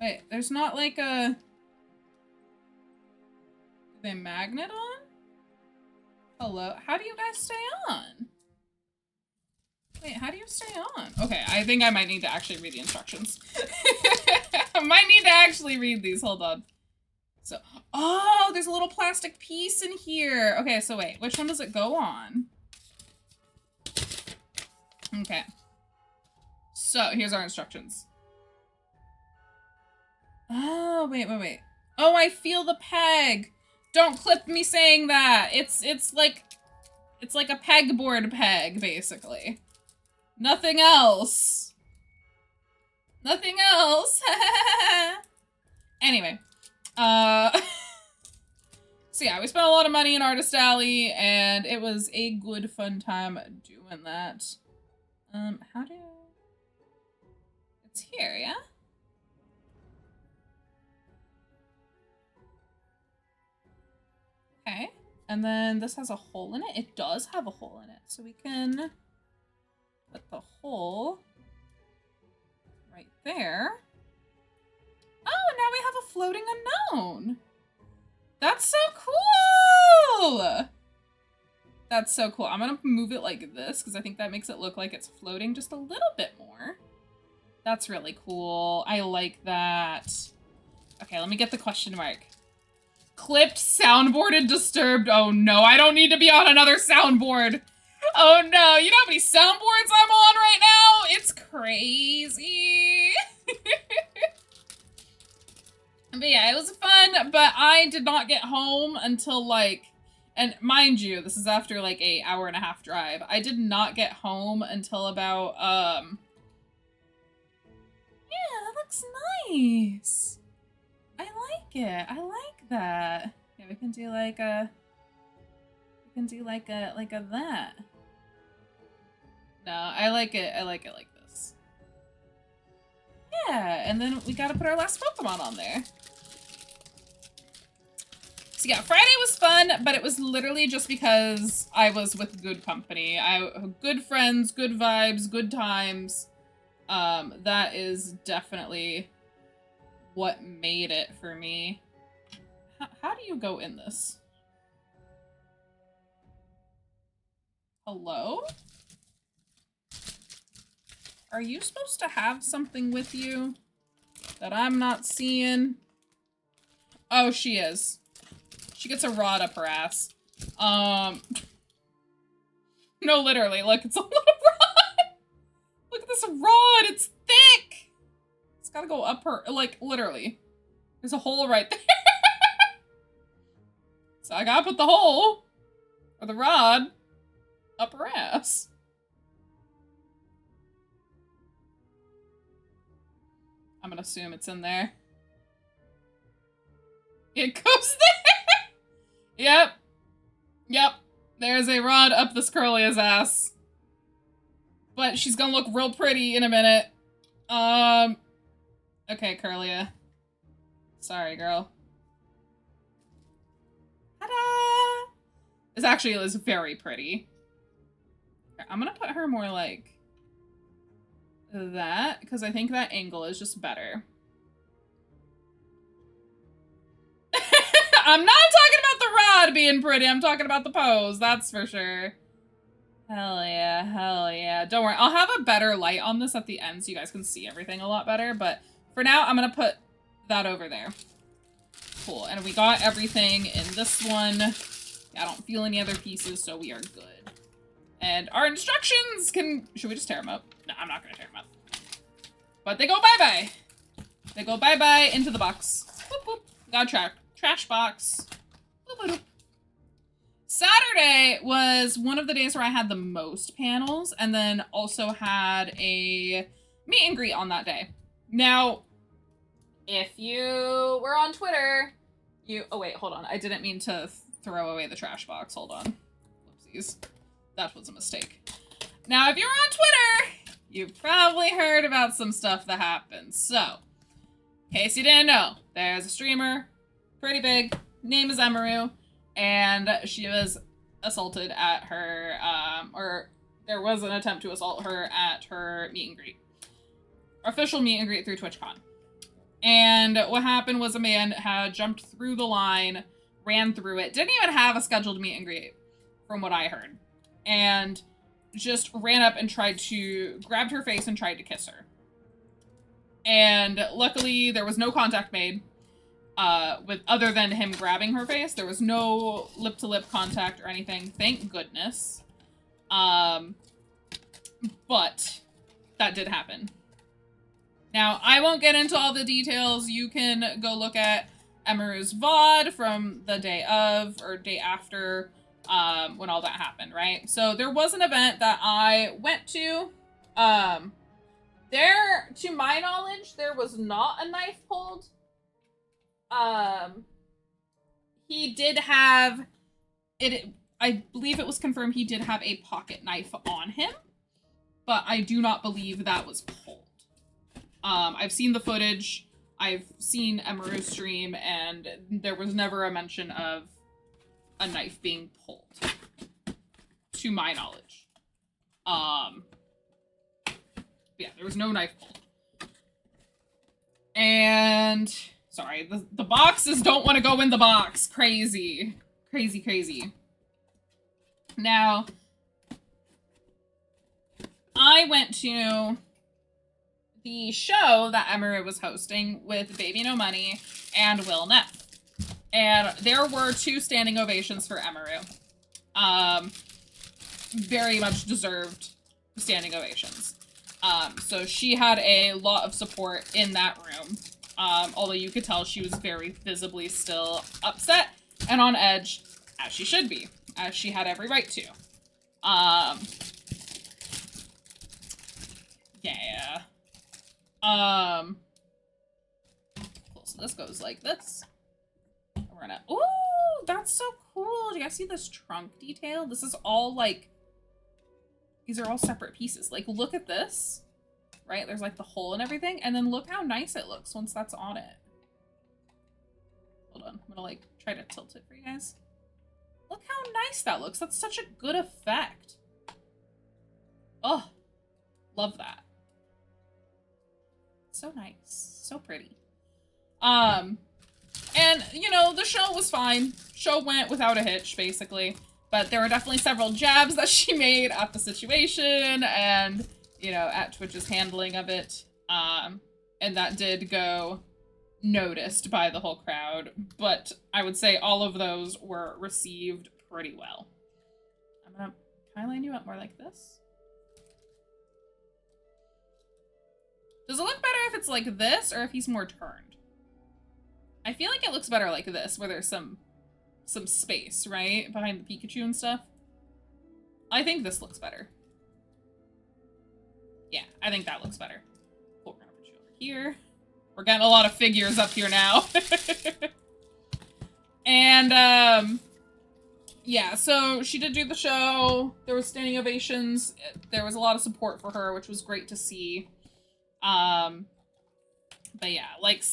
Wait, there's not like a... Are they magnet on? Hello? How do you guys stay on? Wait, how do you stay on? Okay, I think I might need to actually read the instructions. I might need to actually read these. Hold on. So, oh, there's a little plastic piece in here. Okay, so wait, which one does it go on? Okay. So, here's our instructions. Oh, wait. Oh, I feel the peg. Don't clip me saying that. It's like a pegboard peg, basically. Nothing else. Nothing else. Anyway. So yeah, we spent a lot of money in Artist Alley, and it was a good fun time doing that. How do... It's here, yeah? Okay. And then this has a hole in it. It does have a hole in it. So we can put the hole right there. Oh, now we have a floating unknown. That's so cool! That's so cool. I'm gonna move it like this because I think that makes it look like it's floating just a little bit more. That's really cool. I like that. Okay, let me get the question mark. Clipped, soundboarded, disturbed. Oh no, I don't need to be on another soundboard. Oh no, you know how many soundboards I'm on right now? It's crazy. But yeah, it was fun, but I did not get home until like, and mind you, this is after like a hour-and-a-half drive. I did not get home until about, yeah, that looks nice. I like it. I like that. Yeah, we can do like a that. No, I like it. I like it like this. Yeah, and then we gotta put our last Pokemon on there. So yeah, Friday was fun, but it was literally just because I was with good company. Good friends, good vibes, good times. That is definitely what made it for me. How do you go in this? Hello? Are you supposed to have something with you that I'm not seeing? Oh, she is. She gets a rod up her ass. No, literally, look, it's a little rod. Look at this rod, it's thick. It's gotta go up her, like, literally. There's a hole right there. So I gotta put the hole, or the rod, up her ass. I'm gonna assume it's in there. It goes there! Yep. There's a rod up this Curlia's ass. But she's gonna look real pretty in a minute. Okay, Curlia. Sorry, girl. Ta-da! This actually is very pretty. I'm gonna put her more like that, because I think that angle is just better. I'm not talking about the rod being pretty, I'm talking about the pose, that's for sure. Hell yeah, hell yeah. Don't worry, I'll have a better light on this at the end so you guys can see everything a lot better, but for now, I'm gonna put that over there. Cool, and we got everything in this one. I don't feel any other pieces, so we are good. And our instructions should we just tear them up? No, I'm not gonna tear them up. But they go bye-bye. They go bye-bye into the box. Boop, boop. Got a trash box. Boop, boop, boop. Saturday was one of the days where I had the most panels, and then also had a meet and greet on that day. Now, if you were on Twitter, oh wait, hold on. I didn't mean to throw away the trash box. Hold on. Whoopsies. That was a mistake. Now, if you're on Twitter, you've probably heard about some stuff that happened. So, in case you didn't know, there's a streamer, pretty big, name is Emaru, and she was assaulted at her, or there was an attempt to assault her at her meet and greet. Official meet and greet through TwitchCon. And what happened was a man had jumped through the line, ran through it, didn't even have a scheduled meet and greet, from what I heard. And just ran up and grabbed her face and tried to kiss her. And luckily, there was no contact made with other than him grabbing her face. There was no lip-to-lip contact or anything, thank goodness. But that did happen. Now, I won't get into all the details. You can go look at Emeru's VOD from the day of or day after when all that happened, right? So there was an event that I went to. There, to my knowledge, there was not a knife pulled. He did have it. I believe it was confirmed he did have a pocket knife on him, but I do not believe that was pulled. I've seen the footage. I've seen Emeru's stream, and there was never a mention of a knife being pulled, to my knowledge. Yeah, there was no knife pulled. And, sorry, the boxes don't want to go in the box. Crazy. Crazy, crazy. Now, I went to the show that Emeru was hosting with Baby No Money and Will Neff. And there were 2 standing ovations for Emeru. Very much deserved standing ovations. So she had a lot of support in that room. Although you could tell she was very visibly still upset and on edge, as she should be, as she had every right to. Yeah. Cool, so this goes like this. We're gonna, ooh, that's so cool. Do you guys see this trunk detail? This is all like, these are all separate pieces. Like, look at this, right? There's like the hole and everything. And then look how nice it looks once that's on it. Hold on, I'm gonna like try to tilt it for you guys. Look how nice that looks. That's such a good effect. Oh, love that. So nice, so pretty. And you know, the show was fine. Show went without a hitch, basically. But there were definitely several jabs that she made at the situation and, you know, at Twitch's handling of it. And that did go noticed by the whole crowd. But I would say all of those were received pretty well. I'm gonna, can I line you up more like this? Does it look better if it's like this or if he's more turned? I feel like it looks better like this, where there's some space, right? Behind the Pikachu and stuff. I think this looks better. Yeah, I think that looks better. Cool, we're gonna put you over here. We're getting a lot of figures up here now. And, yeah, so she did do the show. There was standing ovations. There was a lot of support for her, which was great to see. But yeah, like,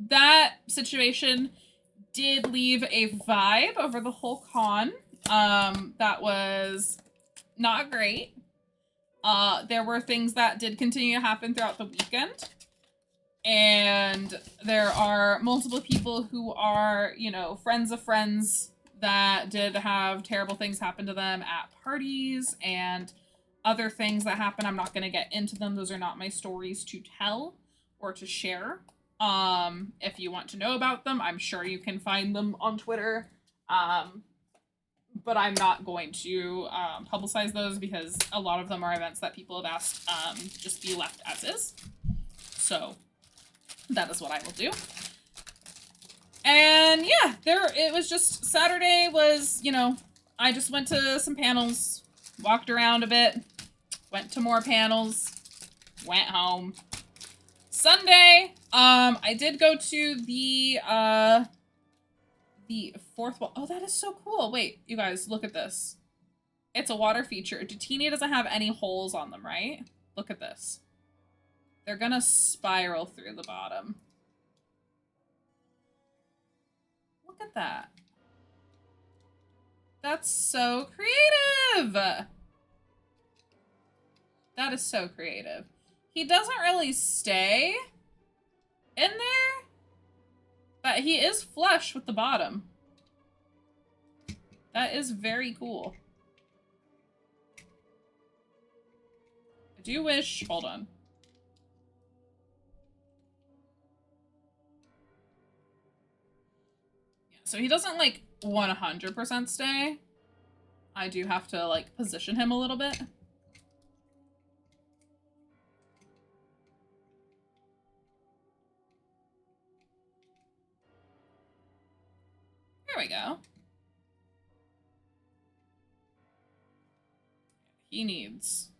that situation did leave a vibe over the whole con that was not great. There were things that did continue to happen throughout the weekend, and there are multiple people who are, you know, friends of friends that did have terrible things happen to them at parties and other things that happen. I'm not going to get into them. Those are not my stories to tell or to share. If you want to know about them, I'm sure you can find them on Twitter. But I'm not going to publicize those because a lot of them are events that people have asked just be left as is. So that is what I will do. And yeah, it was just, Saturday was, you know, I just went to some panels, walked around a bit, went to more panels, went home. Sunday, I did go to the fourth wall. Oh, that is so cool. Wait, you guys, look at this. It's a water feature. Dratini doesn't have any holes on them, right? Look at this. They're gonna spiral through the bottom. Look at that. That's so creative. That is so creative. He doesn't really stay in there, but he is flush with the bottom. That is very cool. do wish, hold on. Yeah, so he doesn't like 100% stay. I do have to like position him a little bit. There we go. He needs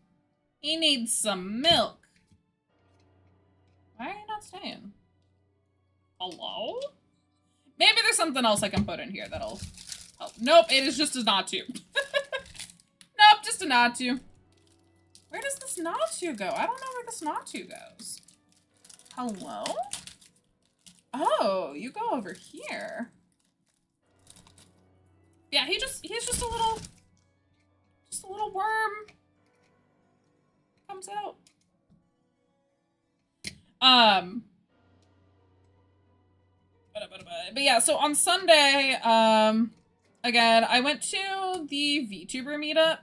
some milk. Why are you not staying? Hello? Maybe there's something else I can put in here that'll help. Nope, it is just a not to. Nope, just a not to. Where does this not to go? I don't know where this not to goes. Hello? Oh, you go over here. Yeah, he's just a little worm. Comes out. But yeah, so on Sunday, again, I went to the VTuber meetup.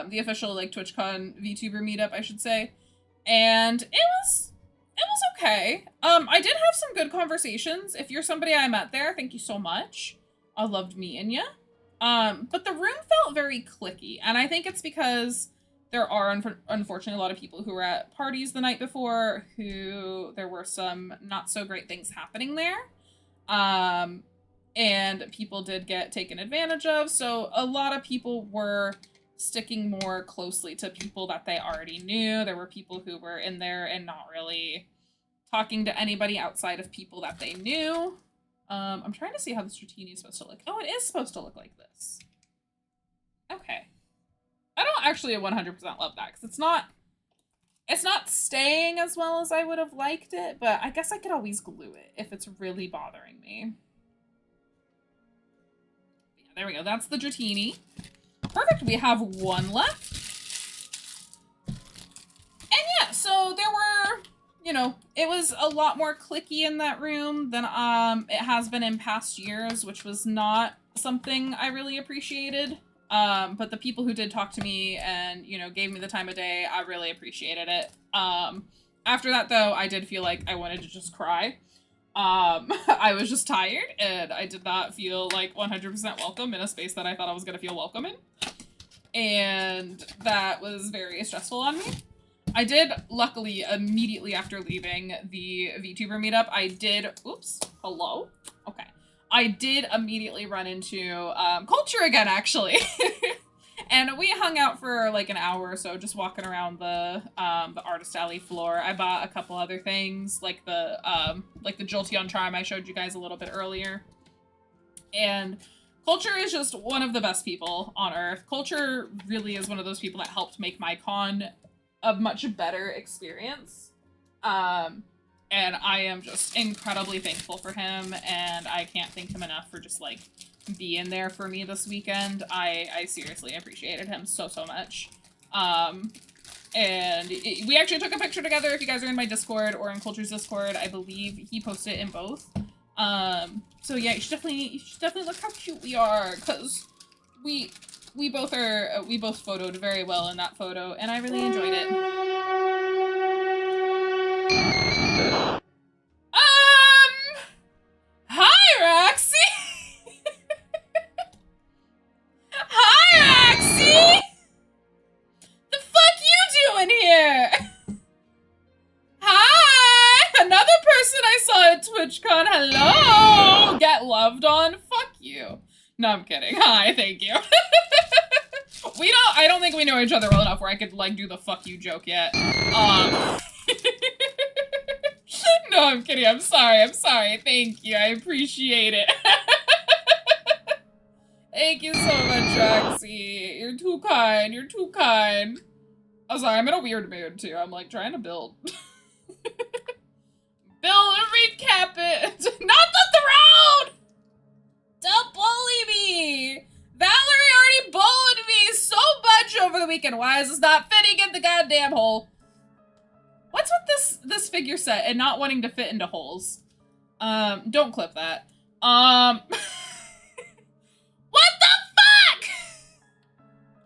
The official, like, TwitchCon VTuber meetup, I should say. And it was okay. I did have some good conversations. If you're somebody I met there, thank you so much. I loved meeting ya. But the room felt very cliquey, and I think it's because there are, unfortunately, a lot of people who were at parties the night before who there were some not so great things happening there. And people did get taken advantage of, so a lot of people were sticking more closely to people that they already knew. There were people who were in there and not really talking to anybody outside of people that they knew. I'm trying to see how the Stratini is supposed to look. Oh, it is supposed to look like this. Okay. I don't actually 100% love that, because it's not staying as well as I would have liked it, but I guess I could always glue it if it's really bothering me. Yeah, there we go. That's the Dratini. Perfect. We have one left. And yeah, so there were, you know, it was a lot more cliquey in that room than it has been in past years, which was not something I really appreciated. But the people who did talk to me and, you know, gave me the time of day, I really appreciated it. After that, though, I did feel like I wanted to just cry. I was just tired, and I did not feel, like, 100% welcome in a space that I thought I was gonna feel welcome in. And that was very stressful on me. I did, luckily, immediately after leaving the VTuber meetup, I did, oops, hello? Okay. I did immediately run into Culture again, actually. And we hung out for like an hour or so, just walking around the artist alley floor. I bought a couple other things, like the Jolteon charm I showed you guys a little bit earlier. And Culture is just one of the best people on Earth. Culture really is one of those people that helped make my con a much better experience. And I am just incredibly thankful for him, and I can't thank him enough for just, like, being there for me this weekend. I seriously appreciated him so much. And we actually took a picture together. If you guys are in my Discord or in Culture's Discord, I believe he posted it in both. So yeah, you should definitely look how cute we are, because we both photoed very well in that photo, and I really enjoyed it. Hi, Roxy! Hi, Roxy! The fuck you doing here? Hi! Another person I saw at TwitchCon. Hello! Get loved on? Fuck you. No, I'm kidding. Hi, thank you. I don't think we know each other well enough where I could, like, do the fuck you joke yet. No, I'm kidding. I'm sorry. Thank you. I appreciate it. Thank you so much, Roxy. You're too kind. I'm sorry, I'm in a weird mood, too. I'm, like, trying to build. Build and recap it. Not the throne! Don't bully me! Valerie already bullied me so much over the weekend. Why is this not fitting in the goddamn hole? What's with this figure set and not wanting to fit into holes? Don't clip that. What the fuck?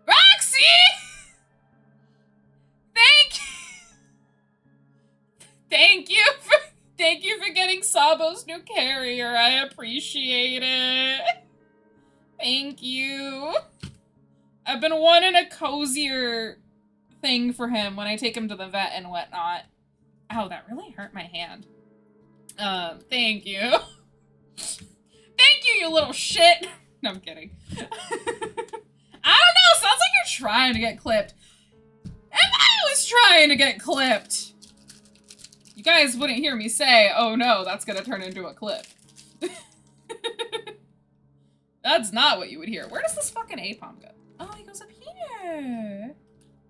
Roxy! Thank you for getting Sabo's new carrier. I appreciate it. Thank you. I've been wanting a cozier thing for him when I take him to the vet and whatnot. Ow, that really hurt my hand. Thank you. Thank you, you little shit. No, I'm kidding. I don't know, sounds like you're trying to get clipped. And I was trying to get clipped. You guys wouldn't hear me say, oh no, that's gonna turn into a clip. That's not what you would hear. Where does this fucking APOM go? Oh, he goes up here.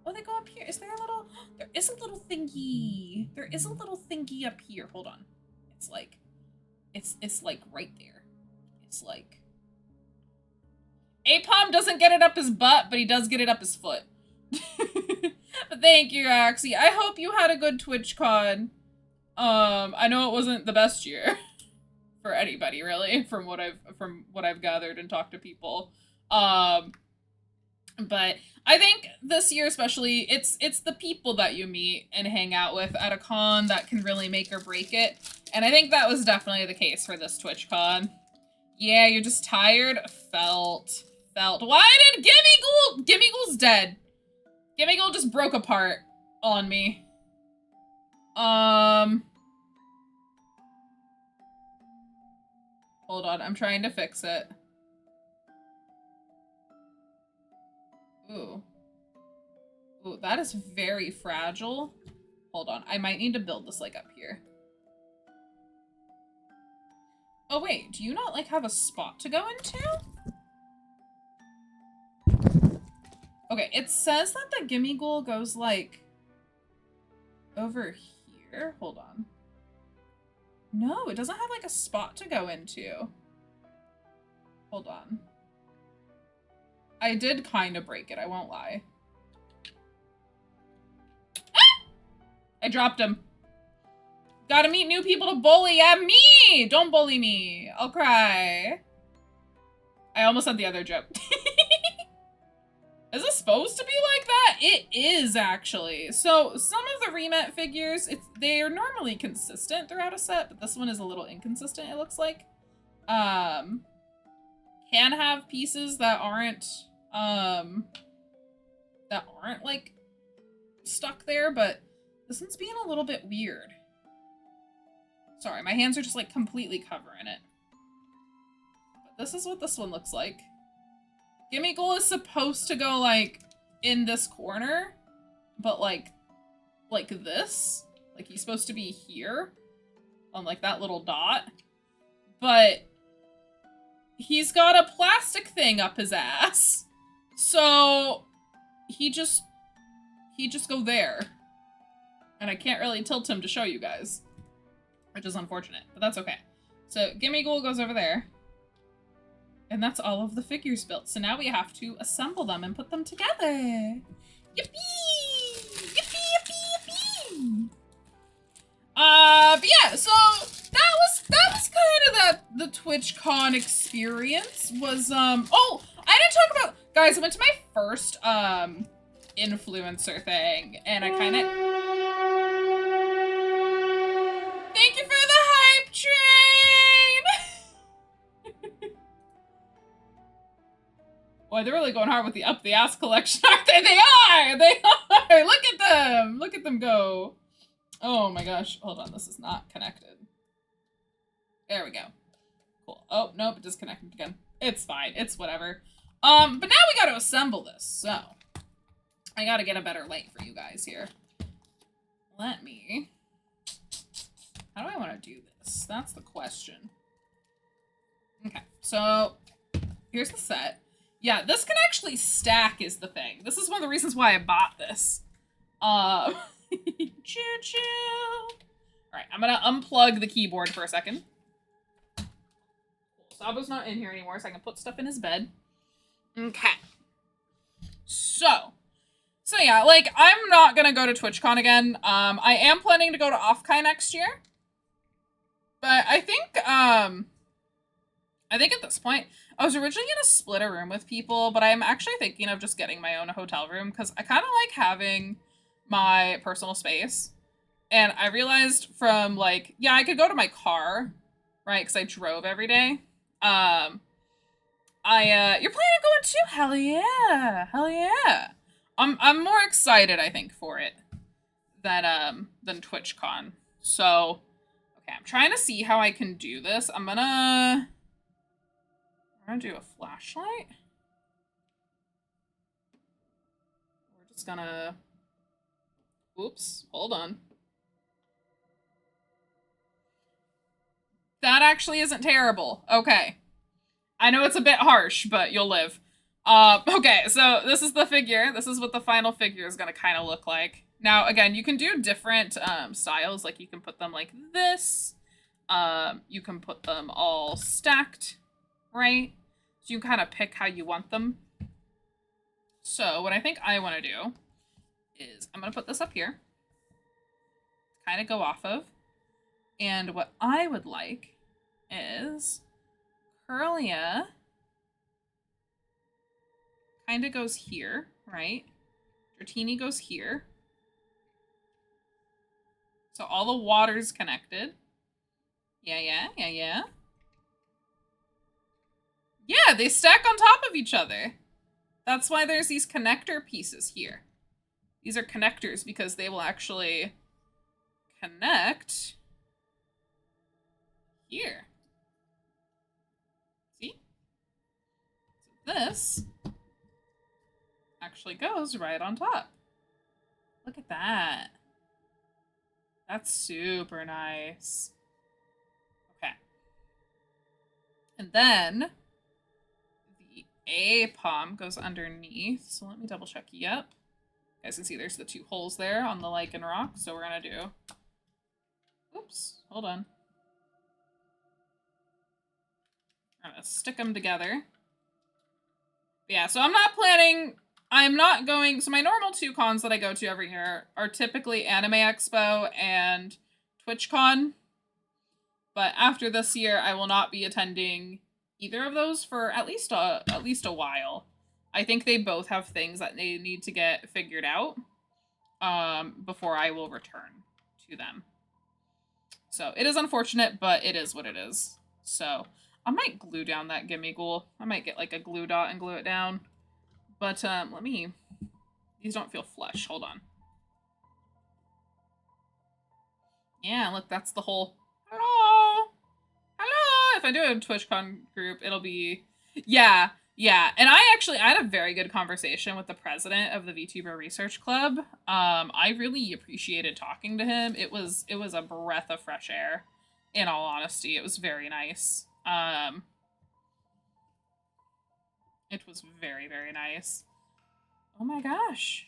Oh, they go up here. Is there a little... There is a little thingy. There is a little thingy up here. Hold on. It's like... It's like right there. It's like... APOM doesn't get it up his butt, but he does get it up his foot. But thank you, Axie. I hope you had a good TwitchCon. I know it wasn't the best year for anybody, really, from what I've gathered and talked to people. But I think this year especially, it's the people that you meet and hang out with at a con that can really make or break it. And I think that was definitely the case for this TwitchCon. Yeah, you're just tired? Felt. Why did Gimmighoul's dead. Gimmighoul just broke apart on me. Hold on, I'm trying to fix it. Ooh. Ooh, that is very fragile. Hold on, I might need to build this, like, up here. Oh, wait, do you not, like, have a spot to go into? Okay, it says that the Gimmighoul goes, like, over here. Hold on. No, it doesn't have, like, a spot to go into. Hold on. I did kind of break it, I won't lie. Ah! I dropped him. Gotta meet new people to bully. Yeah, me! Don't bully me. I'll cry. I almost said the other joke. Is it supposed to be like that? It is, actually. So, some of the remet figures, they are normally consistent throughout a set, but this one is a little inconsistent, it looks like. Can have pieces that aren't, like, stuck there, but this one's being a little bit weird. Sorry, my hands are just, like, completely covering it. But this is what this one looks like. Gimmighoul is supposed to go, like, in this corner, but, like this. Like, he's supposed to be here, on, like, that little dot. But he's got a plastic thing up his ass. So he just go there. And I can't really tilt him to show you guys, which is unfortunate, but that's okay. So Gimmighoul goes over there. And that's all of the figures built. So now we have to assemble them and put them together. Yippee! Yippee, yippee, yippee! But yeah, so that was kind of the TwitchCon experience. Was oh, I didn't talk about, guys, I went to my first influencer thing, and I kind of, thank you for the hype train. Boy, they're really going hard with the up the ass collection, aren't they? They are! They are! Look at them! Look at them go. Oh my gosh. Hold on, this is not connected. There we go. Cool. Oh, nope, it disconnected again. It's fine. It's whatever. But now we gotta assemble this, so. I gotta get a better light for you guys here. Let me... How do I want to do this? That's the question. Okay, so here's the set. Yeah, this can actually stack is the thing. This is one of the reasons why I bought this. Choo-choo. Alright, I'm gonna unplug the keyboard for a second. Cool. Sabo's not in here anymore, so I can put stuff in his bed. Okay. So yeah, like, I'm not gonna go to TwitchCon again. I am planning to go to Offkai next year. But I think at this point, I was originally gonna split a room with people, but I'm actually thinking of just getting my own hotel room, because I kind of like having my personal space. And I realized from like, yeah, I could go to my car, right? Because I drove every day. You're planning on going too? Hell yeah, hell yeah. I'm more excited, I think, for it than TwitchCon. So, okay, I'm trying to see how I can do this. I'm gonna do a flashlight. We're just gonna. Oops, hold on. That actually isn't terrible. Okay. I know it's a bit harsh, but you'll live. Okay, so this is the figure. This is what the final figure is gonna kind of look like. Now, again, you can do different styles. Like, you can put them like this. You can put them all stacked, right? So you kind of pick how you want them. So what I think I want to do is I'm going to put this up here. Kind of go off of. And what I would like is Curlia kind of goes here, right? Dratini goes here. So all the water's connected. Yeah. Yeah, they stack on top of each other. That's why there's these connector pieces here. These are connectors because they will actually connect here. See? So this actually goes right on top. Look at that. That's super nice. Okay. And then the A palm goes underneath. So let me double check. Yep. You guys can see there's the two holes there on the lichen rock. So we're gonna do. Oops. Hold on. I'm gonna stick them together. But yeah, so I'm not going, so my normal 2 cons that I go to every year are typically Anime Expo and TwitchCon. But after this year, I will not be attending either of those for at least a while. I think they both have things that they need to get figured out before I will return to them. So it is unfortunate, but it is what it is. So I might glue down that gimme ghoul. I might get like a glue dot and glue it down. But let me. These don't feel flush. Hold on. Yeah, look, that's the whole. Hello, hello. If I do a TwitchCon group, it'll be. Yeah. And I had a very good conversation with the president of the VTuber Research Club. I really appreciated talking to him. It was a breath of fresh air. In all honesty, it was very nice. It was very, very nice. Oh my gosh.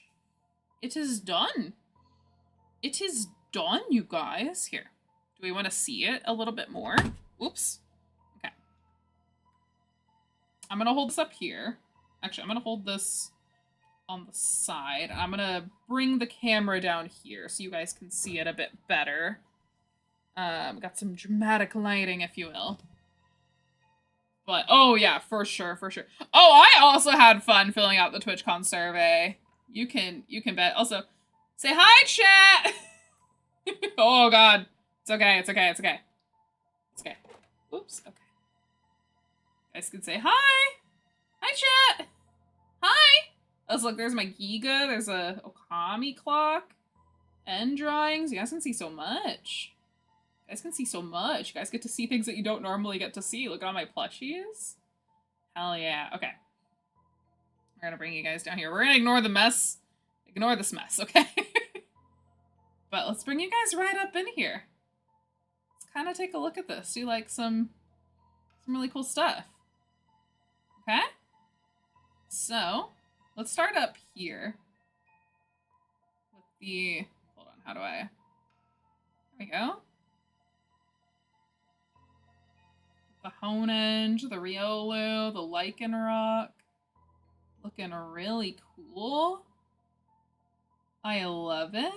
It is done. It is done, you guys. Here. Do we want to see it a little bit more? Oops. Okay. I'm going to hold this up here. Actually, I'm going to hold this on the side. I'm going to bring the camera down here so you guys can see it a bit better. Got some dramatic lighting, if you will. But, oh yeah, for sure. Oh, I also had fun filling out the TwitchCon survey. You can bet. Also, say hi, chat! Oh god. It's okay. It's okay. Oops, okay. You guys can say hi! Hi, chat! Hi! Oh, look, there's my Giga, there's a Okami clock, end drawings. You guys can see so much. You guys get to see things that you don't normally get to see. Look at all my plushies. Hell yeah. Okay. We're gonna bring you guys down here. We're gonna ignore the mess. Ignore this mess, okay? But let's bring you guys right up in here. Let's kind of take a look at this. Do like some really cool stuff. Okay? So, let's start up here. With the... Hold on, how do I... There we go. The Honenge, the Riolu, the Lichen Rock. Looking really cool. I love it.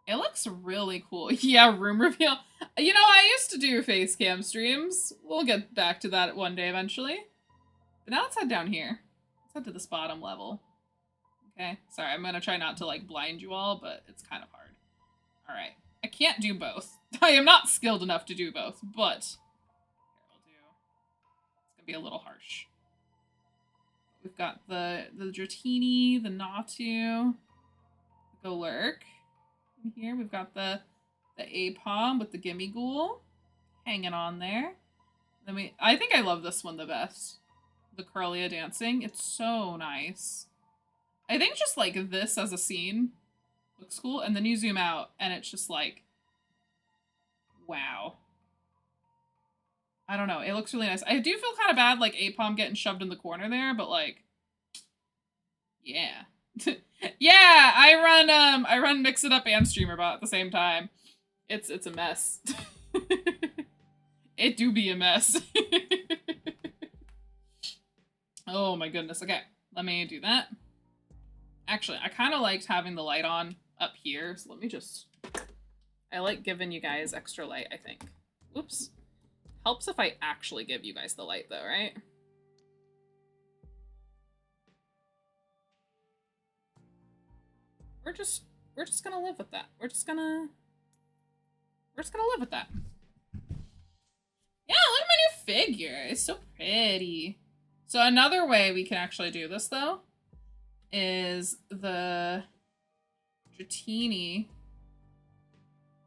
It looks really cool. Yeah, room reveal. You know, I used to do face cam streams. We'll get back to that one day eventually. But now let's head down here. Let's head to this bottom level. Okay, sorry, I'm gonna try not to like blind you all, but it's kind of hard. All right, I can't do both. I am not skilled enough to do both, but here I'll do. It's gonna be a little harsh. We've got the Dratini, the Natu, the Golurk. In here we've got the Apom with the Gimme Ghoul hanging on there. Then I think I love this one the best. The Corellia dancing. It's so nice. I think just like this as a scene looks cool, and then you zoom out and it's just like, wow. I don't know. It looks really nice. I do feel kind of bad like Apom getting shoved in the corner there, but like, yeah. Yeah, I run Mix It Up and StreamerBot at the same time. It's a mess. It do be a mess. Oh my goodness. Okay, let me do that. Actually, I kind of liked having the light on up here, so let me just... I like giving you guys extra light, I think. Whoops. Helps if I actually give you guys the light, though, right? We're just gonna live with that. We're just gonna live with that. Yeah, look at my new figure. It's so pretty. So another way we can actually do this, though, is the Dratini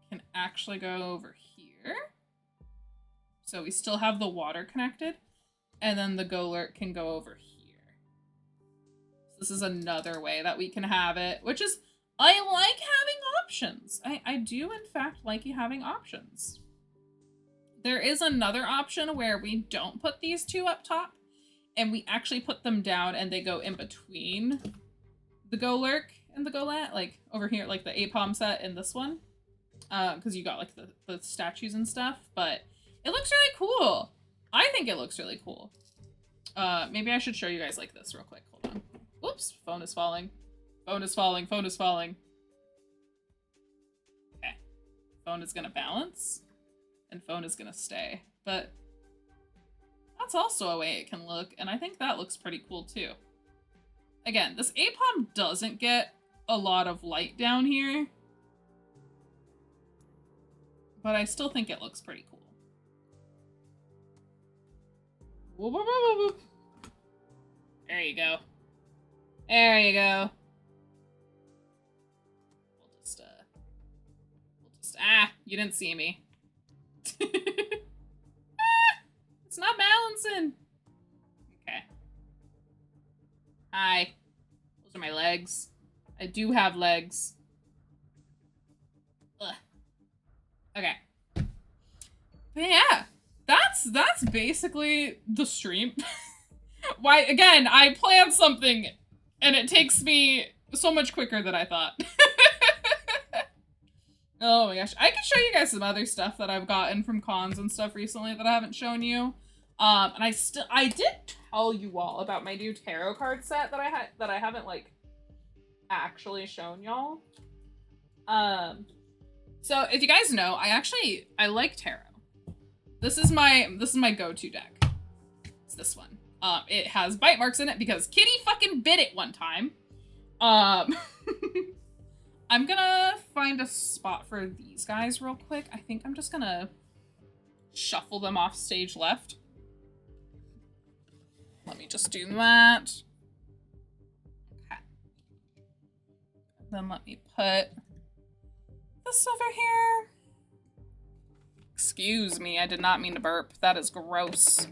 can actually go over here. So we still have the water connected, and then the Golurk can go over here. So this is another way that we can have it, which is, I like having options. I do, in fact, like you having options. There is another option where we don't put these two up top, and we actually put them down and they go in between the Golurk and the Golett, like over here, like the Apom set and this one. Because you got like the statues and stuff, but it looks really cool. I think it looks really cool. Maybe I should show you guys like this real quick. Hold on. Whoops, phone is falling. Phone is falling, phone is falling. Okay. Phone is gonna balance, and phone is gonna stay. But that's also a way it can look, and I think that looks pretty cool too. Again, this Apom doesn't get a lot of light down here, but I still think it looks pretty cool. Whoop, whoop, whoop, whoop. There you go. There you go. Ah, you didn't see me. It's not balancing. Okay. Hi. Those are my legs. I do have legs. Ugh. Okay. But yeah, that's basically the stream. Why, again, I planned something and it takes me so much quicker than I thought. Oh my gosh. I can show you guys some other stuff that I've gotten from cons and stuff recently that I haven't shown you. And I did tell you all about my new tarot card set that I haven't like actually shown y'all. So if you guys know, I like tarot. This is my go-to deck. It's this one. It has bite marks in it because Kitty fucking bit it one time. I'm gonna find a spot for these guys real quick. I think I'm just gonna shuffle them off stage left. Let me just do that. Okay. Then let me put this over here. Excuse me, I did not mean to burp. That is gross.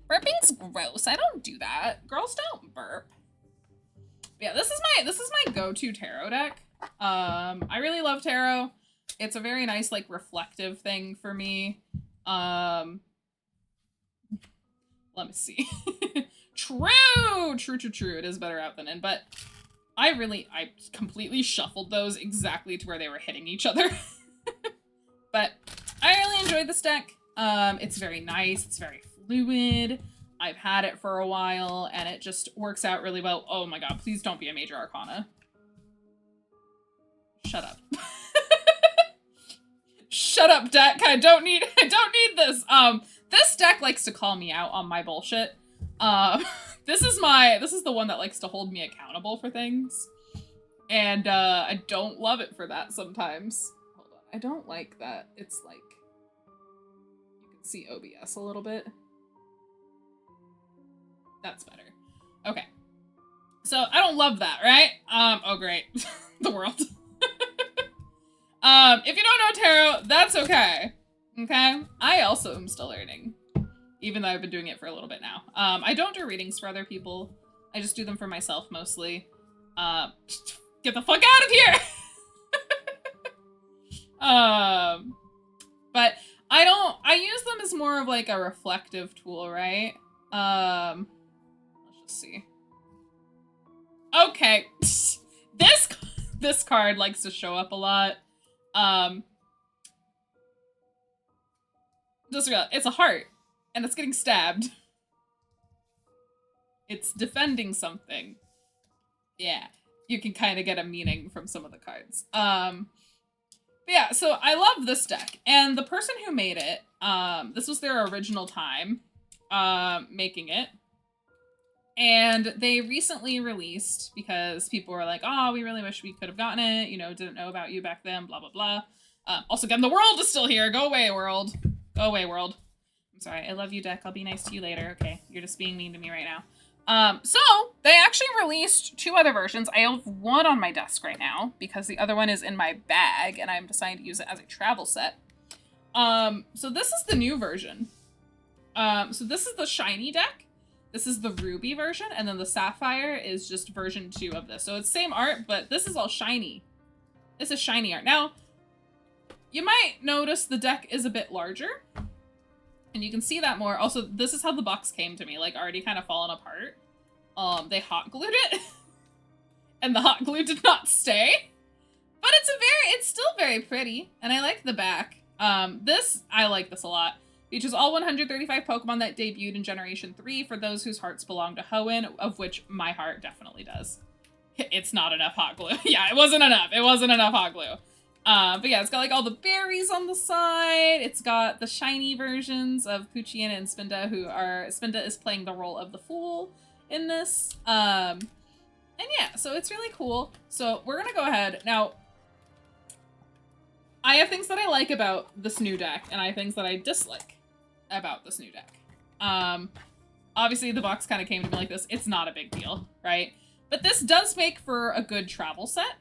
Burping's gross. I don't do that. Girls don't burp. But yeah, this is my go-to tarot deck. I really love tarot. It's a very nice, like, reflective thing for me. Let me see. True! It is better out than in, but I completely shuffled those exactly to where they were hitting each other. But I really enjoyed this deck. It's very nice. It's very fluid. I've had it for a while, and it just works out really well. Oh my god, please don't be a major arcana. Shut up. Shut up, deck. I don't need this. This deck likes to call me out on my bullshit. This is the one that likes to hold me accountable for things. And I don't love it for that sometimes. Hold on. I don't like that. It's like, you can see OBS a little bit. That's better. Okay. So I don't love that, right? Oh great. The world. If you don't know tarot, that's okay. Okay? I also am still learning. Even though I've been doing it for a little bit now. I don't do readings for other people. I just do them for myself mostly. Get the fuck out of here! But I use them as more of like a reflective tool, right? Let's just see. Okay. This card likes to show up a lot. Just real, it's a heart, and it's getting stabbed. It's defending something. Yeah, you can kind of get a meaning from some of the cards. But yeah, so I love this deck, and the person who made it, this was their original time, making it. And they recently released, because people were like, oh, we really wish we could have gotten it, you know, didn't know about you back then, blah, blah, blah. Also, again, the world is still here. Go away, world. Go away, world. I'm sorry. I love you, deck. I'll be nice to you later. Okay, you're just being mean to me right now. So, they actually released 2 other versions. I have one on my desk right now, because the other one is in my bag, and I'm deciding to use it as a travel set. So this is the new version. So this is the shiny deck. This is the ruby version, and then the sapphire is just version 2 of this. So it's same art, but this is all shiny. This is shiny art. Now, you might notice the deck is a bit larger, and you can see that more. Also, this is how the box came to me, like already kind of fallen apart. They hot glued it, and the hot glue did not stay. But it's still very pretty, and I like the back. I like this a lot. Features all 135 Pokemon that debuted in Generation 3 for those whose hearts belong to Hoenn, of which my heart definitely does. It's not enough hot glue. Yeah, it wasn't enough. It wasn't enough hot glue. But yeah, it's got like all the berries on the side. It's got the shiny versions of Poochyena and Spinda, Spinda is playing the role of the Fool in this. And yeah, so it's really cool. So we're gonna go ahead. Now, I have things that I like about this new deck, and I have things that I dislike about this new deck. Obviously the box kind of came to me like this. It's not a big deal, right? But this does make for a good travel set.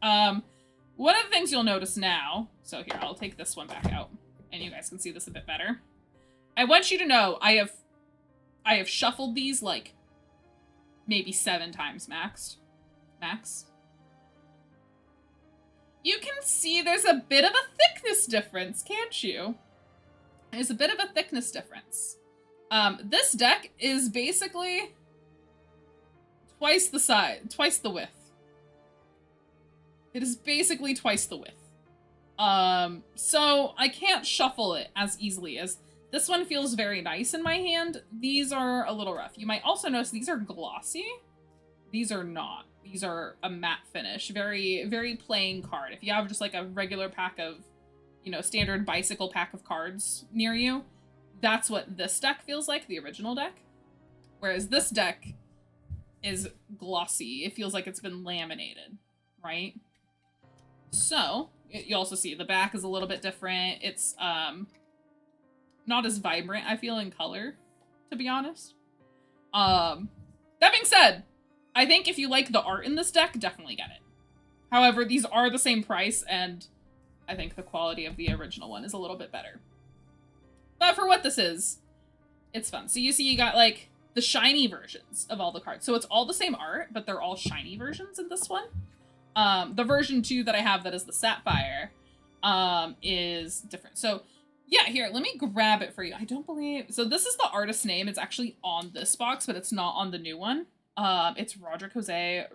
One of the things you'll notice now, so here, I'll take this one back out, and you guys can see this a bit better. I want you to know I have shuffled these like maybe 7 times max. You can see there's a bit of a thickness difference, can't you? There's a bit of a thickness difference. This deck is basically twice the size, twice the width. It is basically twice the width. So I can't shuffle it as easily as this one feels very nice in my hand. These are a little rough. You might also notice these are glossy. These are not. These are a matte finish. Very, very plain card. If you have just like a regular pack of, you know, standard bicycle pack of cards near you, that's what this deck feels like, the original deck. Whereas this deck is glossy. It feels like it's been laminated, right? So, you also see the back is a little bit different. It's not as vibrant, I feel, in color, to be honest. That being said, I think if you like the art in this deck, definitely get it. However, these are the same price, and I think the quality of the original one is a little bit better. But for what this is, it's fun. So you see you got, like, the shiny versions of all the cards. So it's all the same art, but they're all shiny versions in this one. The version 2 that I have that is the Sapphire is different. So yeah, here, let me grab it for you. I don't believe... So this is the artist's name. It's actually on this box, but it's not on the new one. It's Roderick Jose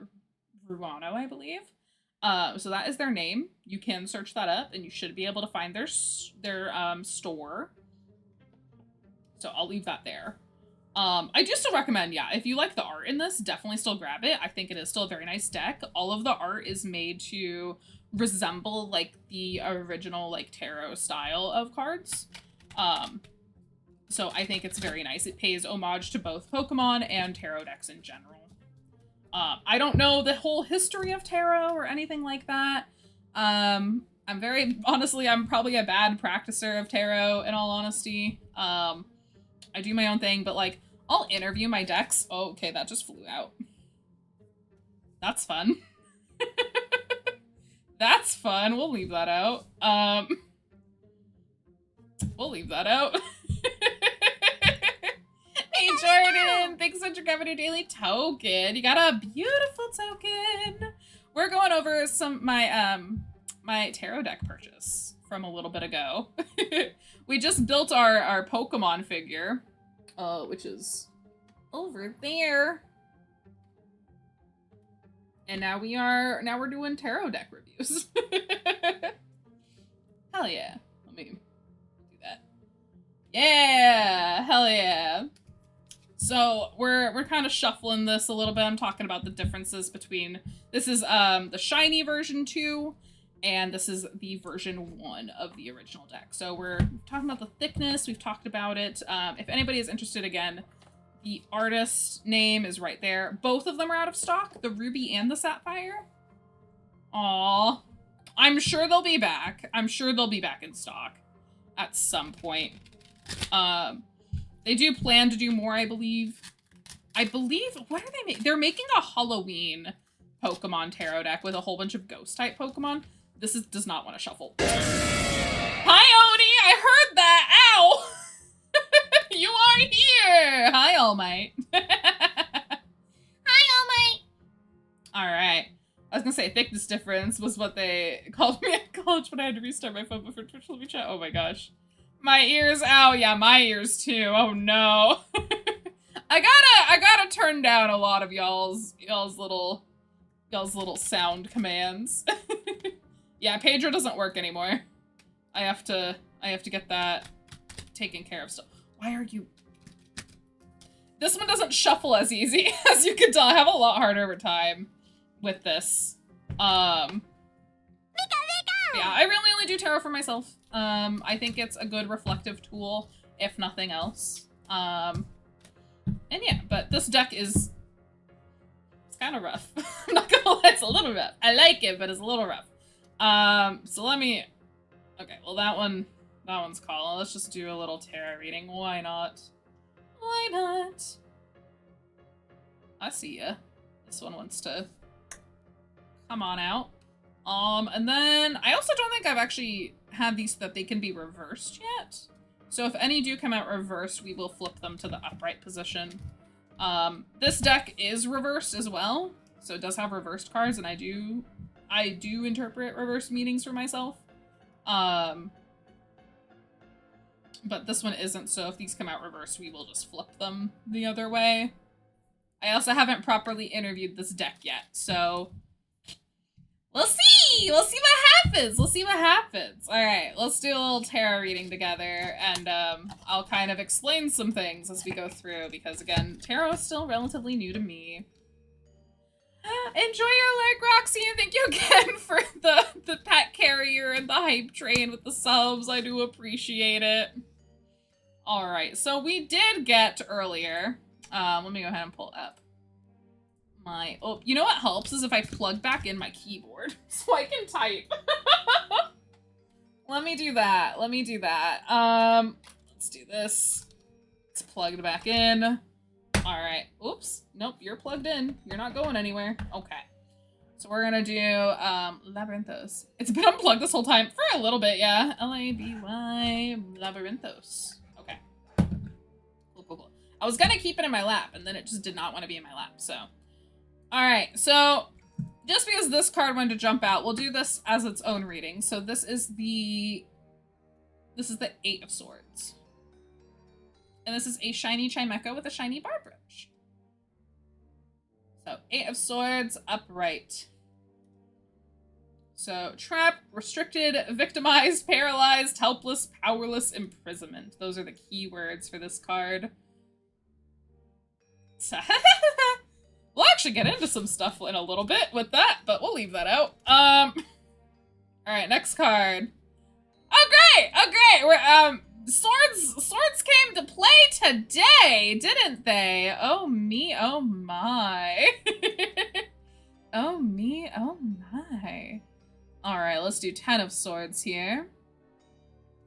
Ruano, I believe. So that is their name. You can search that up, and you should be able to find their store. So I'll leave that there. I do still recommend, yeah, if you like the art in this, definitely still grab it. I think it is still a very nice deck. All of the art is made to resemble, like, the original, like, tarot style of cards. So I think it's very nice. It pays homage to both Pokemon and tarot decks in general. I don't know the whole history of tarot or anything like that. Honestly, I'm probably a bad practicer of tarot, in all honesty. I do my own thing, but like, I'll interview my decks. Oh, okay, that just flew out. That's fun. That's fun. We'll leave that out. We'll leave that out. Hey, Jordan! Thanks so much for grabbing your daily token. You got a beautiful token. We're going over my tarot deck purchase from a little bit ago. We just built our Pokemon figure, which is over there. And now we're doing tarot deck reviews. Hell yeah. Let me do that. Yeah, hell yeah. So we're kind of shuffling this a little bit. I'm talking about the differences between, this is the shiny version 2, and this is the version 1 of the original deck. So we're talking about the thickness, we've talked about it. If anybody is interested, again, the artist name is right there. Both of them are out of stock, the Ruby and the Sapphire. Aww. I'm sure they'll be back. I'm sure they'll be back in stock at some point. They do plan to do more, I believe. What are they making? They're making a Halloween Pokemon tarot deck with a whole bunch of ghost-type Pokemon. Does not want to shuffle. Hi, Oni! I heard that! Ow! You are here! Hi, All Might. Hi, All Might! Alright. I was gonna say thickness difference was what they called me at college when I had to restart my phone before Twitch let me chat. Oh my gosh. My ears, ow, yeah, my ears too. Oh no. I gotta turn down a lot of y'all's little sound commands. Yeah, Pedro doesn't work anymore. I have to get that taken care of still. Why are you? This one doesn't shuffle as easy, as you can tell. I have a lot harder over time with this. Yeah, I really only do tarot for myself. I think it's a good reflective tool, if nothing else. And yeah, but this deck it's kind of rough. I'm not gonna lie, it's a little rough. I like it, but it's a little rough. So okay, well that one's calling. Let's just do a little tarot reading. Why not? Why not? I see ya. This one wants to come on out. And then I also don't think I've actually had these so that they can be reversed yet. So if any do come out reversed, we will flip them to the upright position. This deck is reversed as well, so it does have reversed cards, and I do interpret reversed meanings for myself. But this one isn't, so if these come out reversed, we will just flip them the other way. I also haven't properly interviewed this deck yet, so we'll see! We'll see what happens! We'll see what happens. Alright, let's do a little tarot reading together, and I'll kind of explain some things as we go through, because again, tarot is still relatively new to me. Enjoy your lurk, Roxy, and thank you again for the pet carrier and the hype train with the subs. I do appreciate it. Alright, so we did get earlier. Let me go ahead and pull up my, oh, you know what helps is if I plug back in my keyboard so I can type. Let me do that. Let me do that. Let's do this. It's plugged back in. All right. Oops. Nope, you're plugged in. You're not going anywhere. Okay. So we're gonna do Labyrinthos. It's been unplugged this whole time for a little bit, yeah. L-A-B-Y Labyrinthos. Okay. Cool, cool, cool. I was gonna keep it in my lap, and then it just did not want to be in my lap, so. Alright, so just because this card wanted to jump out, we'll do this as its own reading. So this is the Eight of Swords. And this is a shiny Chimecho with a shiny Barbridge. So, Eight of Swords, upright. So, trapped, restricted, victimized, paralyzed, helpless, powerless, imprisonment. Those are the key words for this card. We'll actually get into some stuff in a little bit with that, but we'll leave that out. Alright, next card. Oh, great! Oh, great! We're, Swords came to play today, didn't they? Oh me, oh my. Oh me, oh my. All right, let's do 10 of swords here.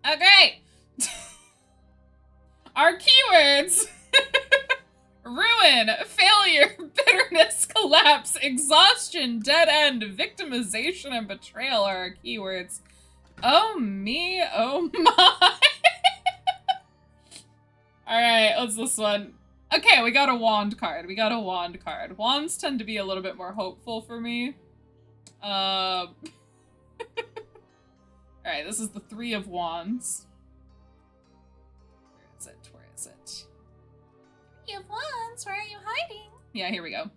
Okay. Our keywords. Ruin, failure, bitterness, collapse, exhaustion, dead end, victimization, and betrayal are our keywords. Oh me, oh my. Alright, what's this one? Okay, we got a wand card. We got a wand card. Wands tend to be a little bit more hopeful for me. Alright, this is the 3 of wands. Where is it? Where is it? 3 of wands, where are you hiding? Yeah, here we go.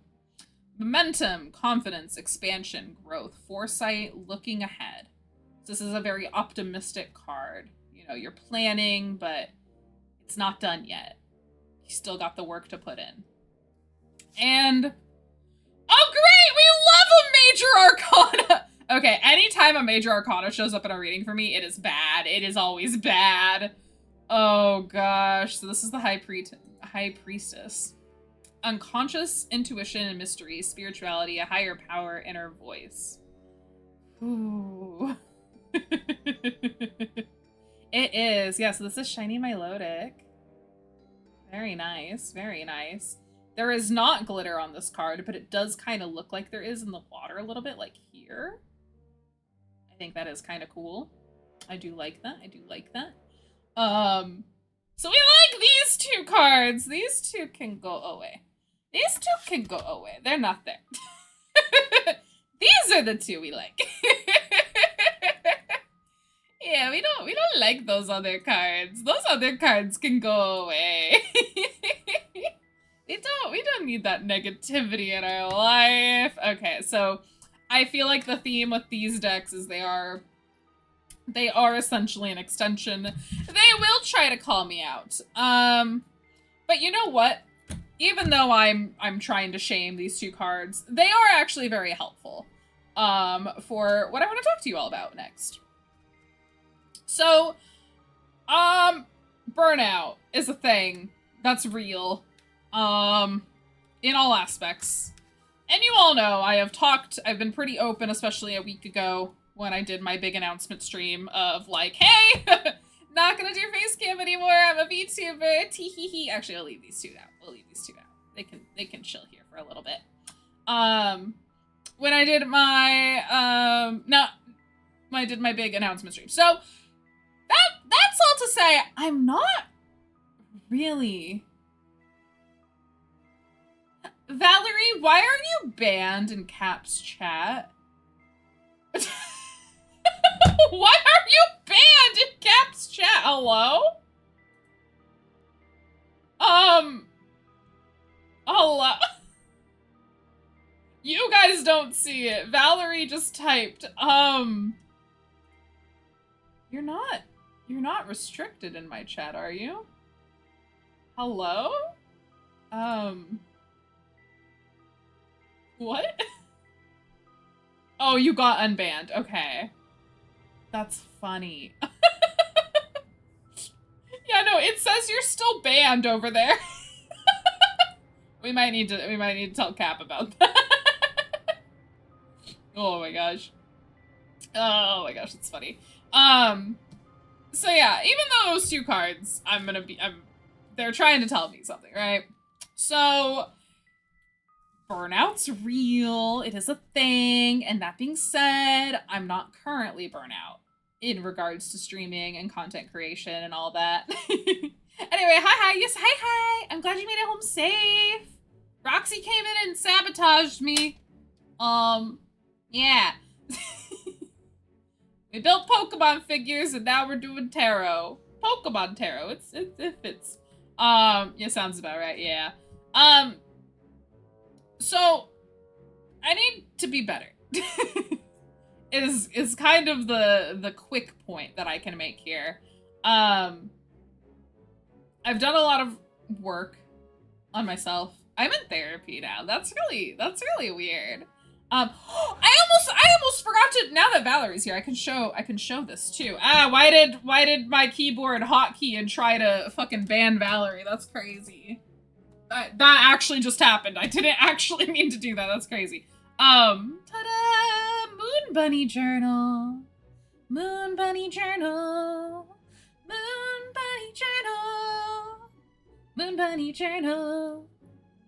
Momentum, confidence, expansion, growth, foresight, looking ahead. So this is a very optimistic card. You know, you're planning, but it's not done yet. You still got the work to put in. And, oh great, we love a major arcana! Okay, anytime a major arcana shows up in a reading for me, it is bad. It is always bad. Oh gosh, so this is the High Priestess. Unconscious intuition and mystery, spirituality, a higher power, inner voice. Ooh. It is. Yeah, so this is Shiny Milotic. Very nice. Very nice. There is not glitter on this card, but it does kind of look like there is in the water a little bit, like here. I think that is kind of cool. I do like that. I do like that. So we like these 2 cards. These 2 can go away. These 2 can go away. They're not there. These are the 2 we like. Yeah, we don't like those other cards. Those other cards can go away. we don't need that negativity in our life. Okay, so I feel like the theme with these decks is they are essentially an extension. They will try to call me out. But you know what? Even though I'm trying to shame these 2 cards, they are actually very helpful for what I want to talk to you all about next. So, burnout is a thing that's real, in all aspects. And you all know I've been pretty open, especially a week ago when I did my big announcement stream of like, hey, not gonna do face cam anymore, I'm a VTuber, tee-hee-hee. Actually, I'll leave these 2 out. We'll leave these 2 out. They can chill here for a little bit. When I did my, when I did my big announcement stream. So, that's all to say, I'm not really... Valerie, why are you banned in Caps chat? Why are you banned in Caps chat? Hello? Hello? You guys don't see it. Valerie just typed, You're not restricted in my chat, are you? Hello? What? Oh, you got unbanned. Okay. That's funny. Yeah, no, it says you're still banned over there. We might need to tell Cap about that. Oh my gosh. Oh my gosh, it's funny. So yeah, even though those 2 cards, they're trying to tell me something, right? So, burnout's real, it is a thing, and that being said, I'm not currently burnout in regards to streaming and content creation and all that. Anyway, hi, yes, hi, I'm glad you made it home safe. Roxy came in and sabotaged me. Yeah. We built Pokemon figures and now we're doing tarot. Pokemon tarot, it fits. Yeah, sounds about right, yeah. So, I need to be better. is kind of the quick point that I can make here. I've done a lot of work on myself. I'm in therapy now. That's really weird. I almost forgot to, now that Valerie's here, I can show this too. Why did my keyboard hotkey and try to fucking ban Valerie? That's crazy. That actually just happened. I didn't actually mean to do that. That's crazy. Ta-da! Moon Bunny Journal. Moon Bunny Journal. Moon Bunny Journal. Moon Bunny Journal.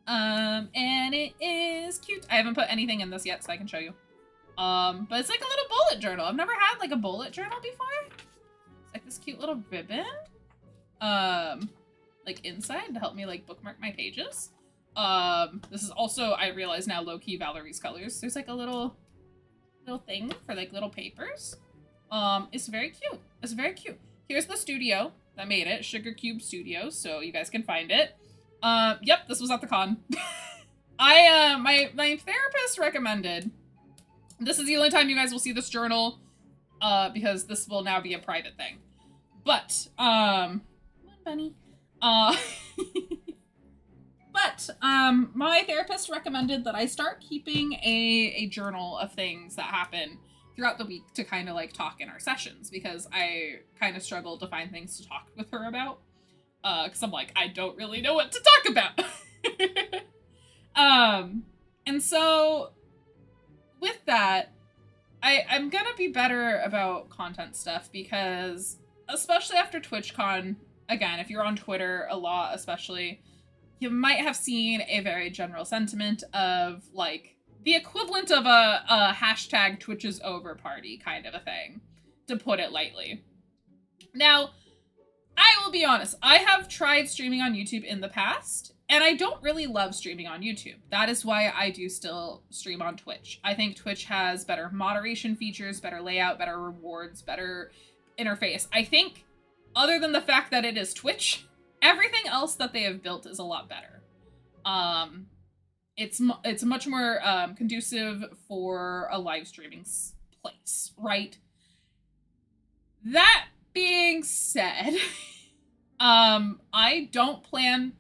And it is cute. I haven't put anything in this yet, so I can show you. But it's like a little bullet journal. I've never had like a bullet journal before. It's like this cute little ribbon. Like inside to help me like bookmark my pages. This is also, I realize now, low-key Valerie's colors. There's like a little thing for like little papers. It's very cute. It's very cute. Here's the studio that made it, Sugar Cube Studios, so you guys can find it. Yep, this was at the con. My therapist recommended, this is the only time you guys will see this journal, because this will now be a private thing. But, bunny. But, my therapist recommended that I start keeping a journal of things that happen throughout the week to kind of like talk in our sessions, because I kind of struggle to find things to talk with her about. Because I'm like, I don't really know what to talk about. And so with that, I'm gonna be better about content stuff, because especially after TwitchCon, again, if you're on Twitter a lot, especially, you might have seen a very general sentiment of like the equivalent of a hashtag Twitch is over party kind of a thing, to put it lightly. Now, I will be honest, I have tried streaming on YouTube in the past, and I don't really love streaming on YouTube. That is why I do still stream on Twitch. I think Twitch has better moderation features, better layout, better rewards, better interface. I think, other than the fact that it is Twitch, everything else that they have built is a lot better. It's much more conducive for a live streaming place, right? That being said, I don't plan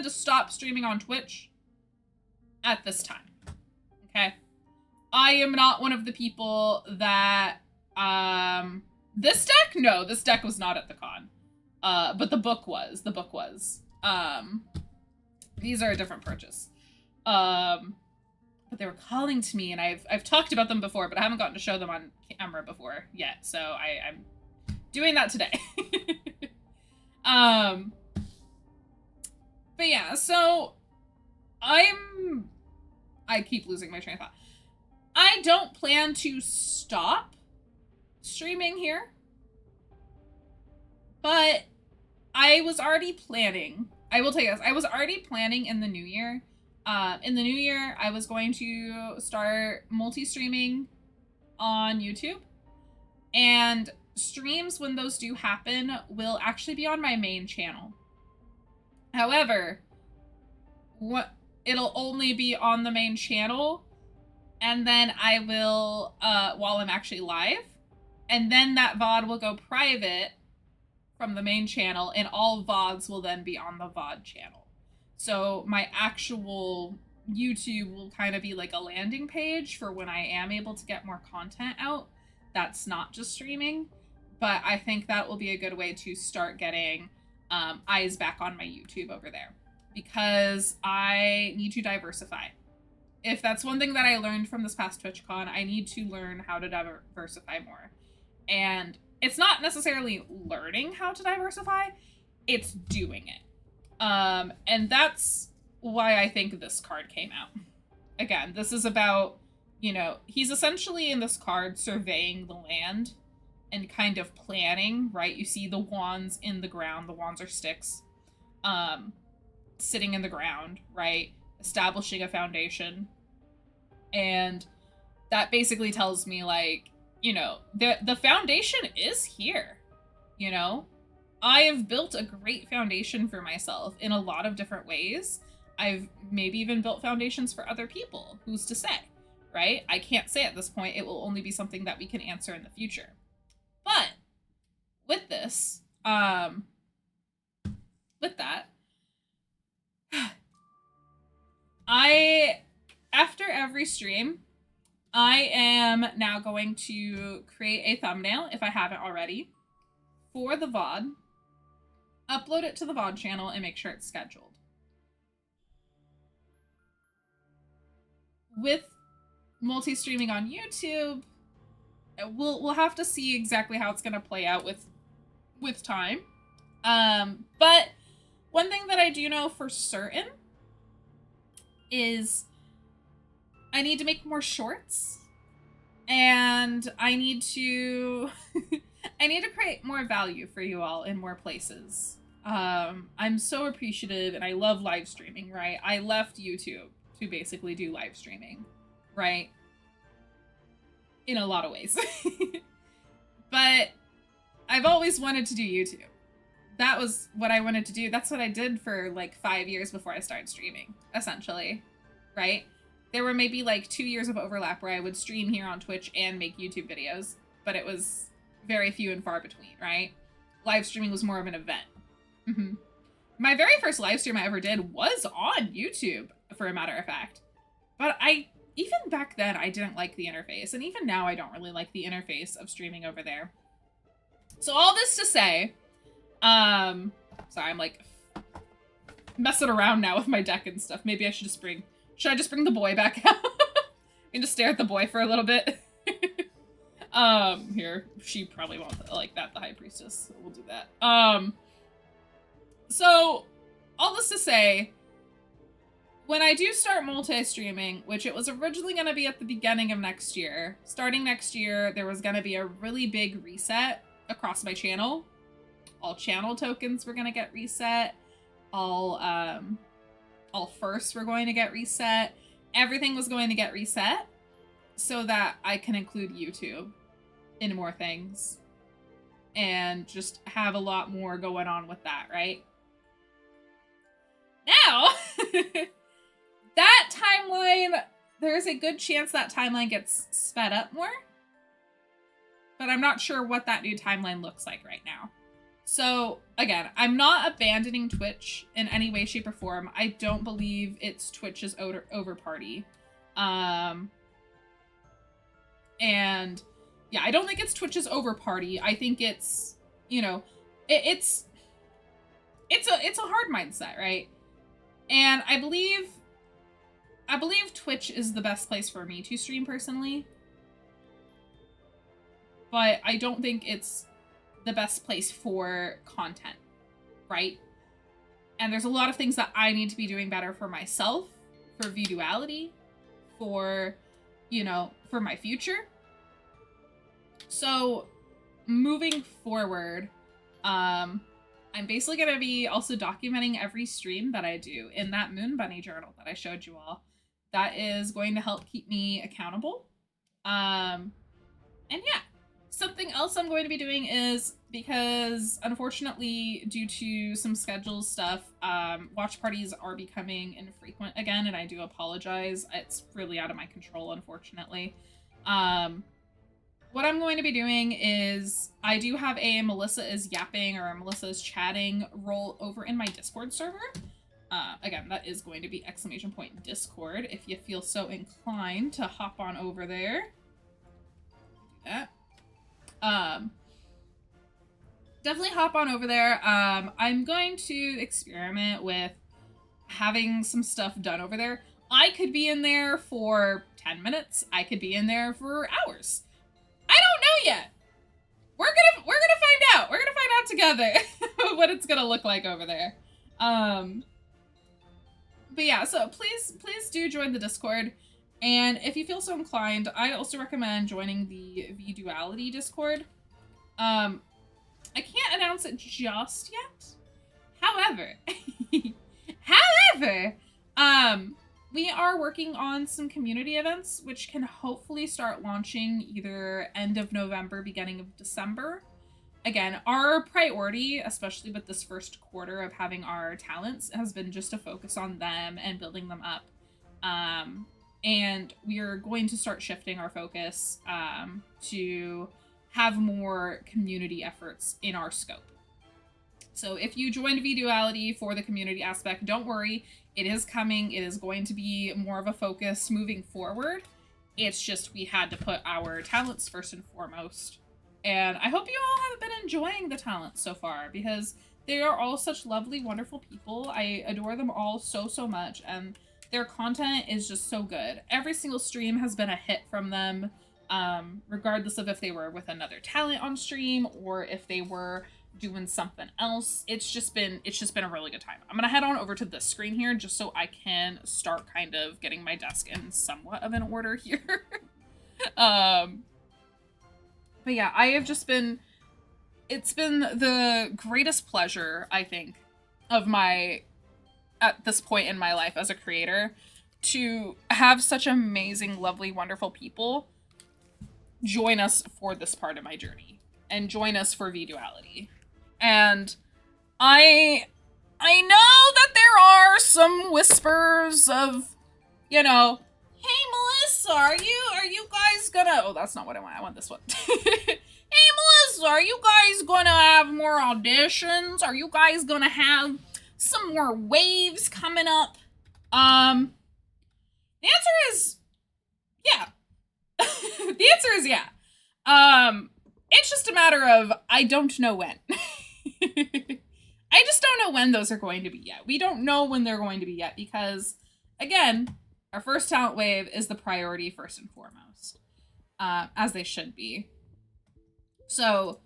to stop streaming on Twitch at this time. Okay? I am not one of the people that this deck? No, this deck was not at the con. But the book was. The book was. These are a different purchase. But they were calling to me, and I've talked about them before, but I haven't gotten to show them on camera before yet, so I'm doing that today. But yeah, so I keep losing my train of thought. I don't plan to stop streaming here, but I was already planning. I will tell you this. I was already planning in the new year. In the new year, I was going to start multi-streaming on YouTube. And streams, when those do happen, will actually be on my main channel. However, it'll only be on the main channel, and then I will, while I'm actually live, and then that VOD will go private from the main channel, and all VODs will then be on the VOD channel. So my actual YouTube will kind of be like a landing page for when I am able to get more content out. That's not just streaming, but I think that will be a good way to start getting eyes back on my YouTube over there, because I need to diversify. If that's one thing that I learned from this past TwitchCon, I need to learn how to diversify more. And it's not necessarily learning how to diversify, it's doing it. And that's why I think this card came out. Again, this is about, you know, he's essentially in this card surveying the land and kind of planning, right? You see the wands in the ground. The wands are sticks, sitting in the ground, right? Establishing a foundation. And that basically tells me, like, you know, the foundation is here, you know? I have built a great foundation for myself in a lot of different ways. I've maybe even built foundations for other people. Who's to say, right? I can't say at this point. It will only be something that we can answer in the future. But with this, with that, after every stream, I am now going to create a thumbnail, if I haven't already, for the VOD, upload it to the VOD channel, and make sure it's scheduled. With multi-streaming on YouTube. We'll have to see exactly how it's gonna play out with time. But one thing that I do know for certain is I need to make more shorts, and I need to I need to create more value for you all in more places. I'm so appreciative, and I love live streaming, right? I left YouTube to basically do live streaming, right? In a lot of ways. But I've always wanted to do YouTube. That was what I wanted to do. That's what I did for like 5 years before I started streaming, essentially, right? There were maybe like 2 years of overlap where I would stream here on Twitch and make YouTube videos, but it was very few and far between, right? Live streaming was more of an event. My very first live stream I ever did was on YouTube, for a matter of fact. But even back then, I didn't like the interface, and even now I don't really like the interface of streaming over there. So all this to say, sorry, I'm like messing around now with my deck and stuff. Maybe I should I just bring the boy back out? And just stare at the boy for a little bit. Here, she probably won't like that, the High Priestess. So we'll do that. So all this to say, when I do start multi-streaming, which it was originally going to be at the beginning of next year, starting next year, there was going to be a really big reset across my channel. All channel tokens were going to get reset. All firsts were going to get reset. Everything was going to get reset so that I can include YouTube in more things and just have a lot more going on with that, right? Now, that timeline, there's a good chance that timeline gets sped up more, but I'm not sure what that new timeline looks like right now. So, again, I'm not abandoning Twitch in any way, shape, or form. I don't believe it's Twitch's over party. And, yeah, I don't think it's Twitch's over party. I think it's, you know, it's a hard mindset, right? And I believe Twitch is the best place for me to stream personally. But I don't think it's the best place for content, right? And there's a lot of things that I need to be doing better for myself, for vduality, for, you know, for my future. So moving forward, I'm basically going to be also documenting every stream that I do in that Moon Bunny journal that I showed you all. That is going to help keep me accountable. And yeah, something else I'm going to be doing is, because unfortunately, due to some schedule stuff, watch parties are becoming infrequent again, and I do apologize. It's really out of my control, unfortunately. What I'm going to be doing is, I do have a Melissa is yapping or Melissa is chatting role over in my Discord server. Again, that is going to be !Discord if you feel so inclined to hop on over there. Do that. Definitely hop on over there. I'm going to experiment with having some stuff done over there. I could be in there for 10 minutes. I could be in there for hours. I don't know yet. We're gonna find out. We're gonna find out together what it's gonna look like over there. But yeah, so please do join the Discord. And if you feel so inclined, I also recommend joining the vduality Discord. I can't announce it just yet. However, we are working on some community events, which can hopefully start launching either end of November, beginning of December. Again, our priority, especially with this first quarter of having our talents, has been just to focus on them and building them up. And we are going to start shifting our focus to have more community efforts in our scope. So if you joined vduality for the community aspect, don't worry. It is coming. It is going to be more of a focus moving forward. It's just we had to put our talents first and foremost. And I hope you all have been enjoying the talents so far, because they are all such lovely, wonderful people. I adore them all so, so much. And Their content is just so good. Every single stream has been a hit from them, regardless of if they were with another talent on stream or if they were doing something else. It's just been a really good time. I'm gonna head on over to this screen here just so I can start kind of getting my desk in somewhat of an order here. But yeah, I have just been, it's been the greatest pleasure, I think, of my, at this point in my life as a creator, to have such amazing, lovely, wonderful people join us for this part of my journey and join us for vduality. And I know that there are some whispers of, you know, hey Melissa, are you guys gonna, oh, that's not what I want this one. Hey Melissa, are you guys gonna have more auditions? Are you guys gonna have some more waves coming up? The answer is yeah. The answer is yeah. It's just a matter of I don't know when. I just don't know when those are going to be yet. We don't know when they're going to be yet because, again, our first talent wave is the priority first and foremost, as they should be. So,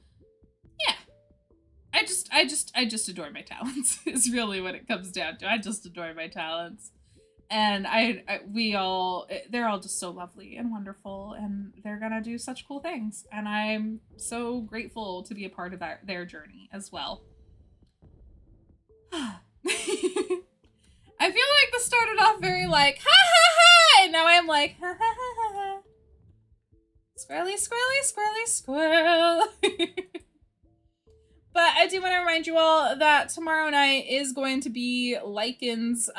yeah. I just adore my talents is really what it comes down to. I just adore my talents. And they're all just so lovely and wonderful, and they're gonna do such cool things. And I'm so grateful to be a part of their journey as well. I feel like this started off very like, ha ha ha, and now I'm like, ha ha ha ha ha. Squirrely, squirrely, squirrely, squirrel. But I do want to remind you all that tomorrow night is going to be Lycan's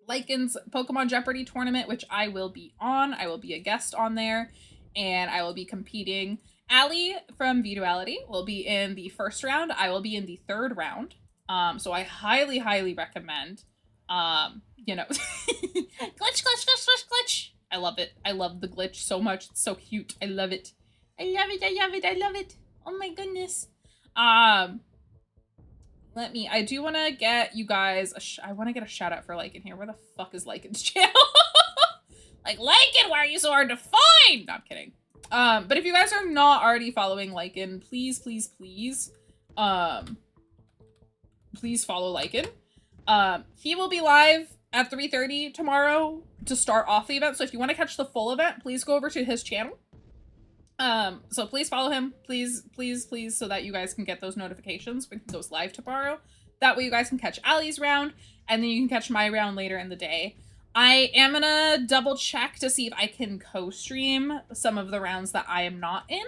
Pokemon Jeopardy tournament, which I will be on. I will be a guest on there, and I will be competing. Allie from vduality will be in the first round. I will be in the third round. So I highly, highly recommend, you know, glitch, glitch, glitch, glitch, glitch. I love it. I love the glitch so much. It's so cute. I love it. I love it. I love it. I love it. Oh my goodness. I do want to get you guys, I want to get a shout out for Lycan here. Where the fuck is Lycan's channel? Like, Lycan, why are you so hard to find? No, I'm kidding. But if you guys are not already following Lycan, please, please, please, please follow Lycan. He will be live at 3:30 tomorrow to start off the event. So if you want to catch the full event, please go over to his channel. So please follow him, please, please, please, so that you guys can get those notifications when he goes live tomorrow. That way you guys can catch Allie's round, and then you can catch my round later in the day. I am gonna double check to see if I can co-stream some of the rounds that I am not in.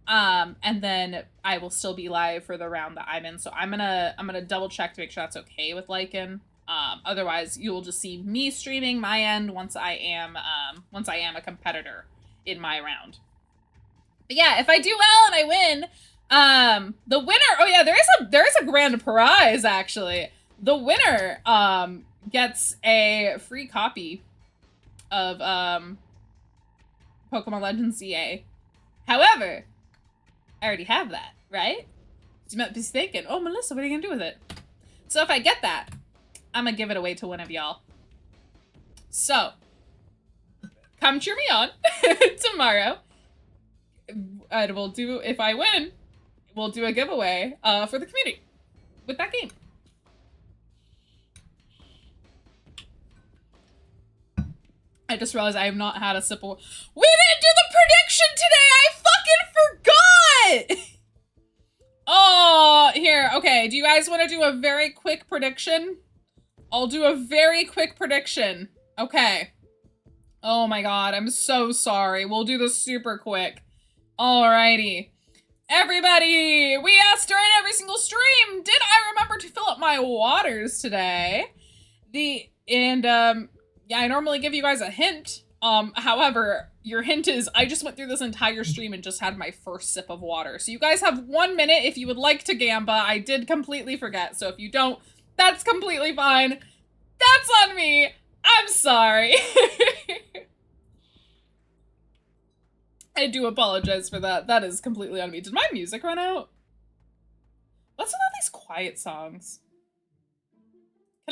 And then I will still be live for the round that I'm in. So I'm gonna double check to make sure that's okay with Lycan. Otherwise you will just see me streaming my end once I am a competitor in my round. But yeah, if I do well and I win, the winner, oh yeah, there is a grand prize actually. The winner gets a free copy of Pokemon Legends ZA. However, I already have that, right? So you might be thinking, oh Melissa, what are you gonna do with it? So if I get that, I'm gonna give it away to one of y'all. So come cheer me on tomorrow. And we'll do, if I win, we'll do a giveaway for the community with that game. I just realized I have not had a sip of, we didn't do the prediction today! I fucking forgot! Oh, here, okay, do you guys want to do a very quick prediction? I'll do a very quick prediction. Okay. Oh my god, I'm so sorry. We'll do this super quick. Alrighty. Everybody, we asked during every single stream, did I remember to fill up my waters today? Yeah, I normally give you guys a hint. However, your hint is I just went through this entire stream and just had my first sip of water. So you guys have 1 minute if you would like to gamba. I did completely forget. So if you don't, that's completely fine. That's on me. I'm sorry. I do apologize for that. That is completely on me. Did my music run out? What's with all these quiet songs?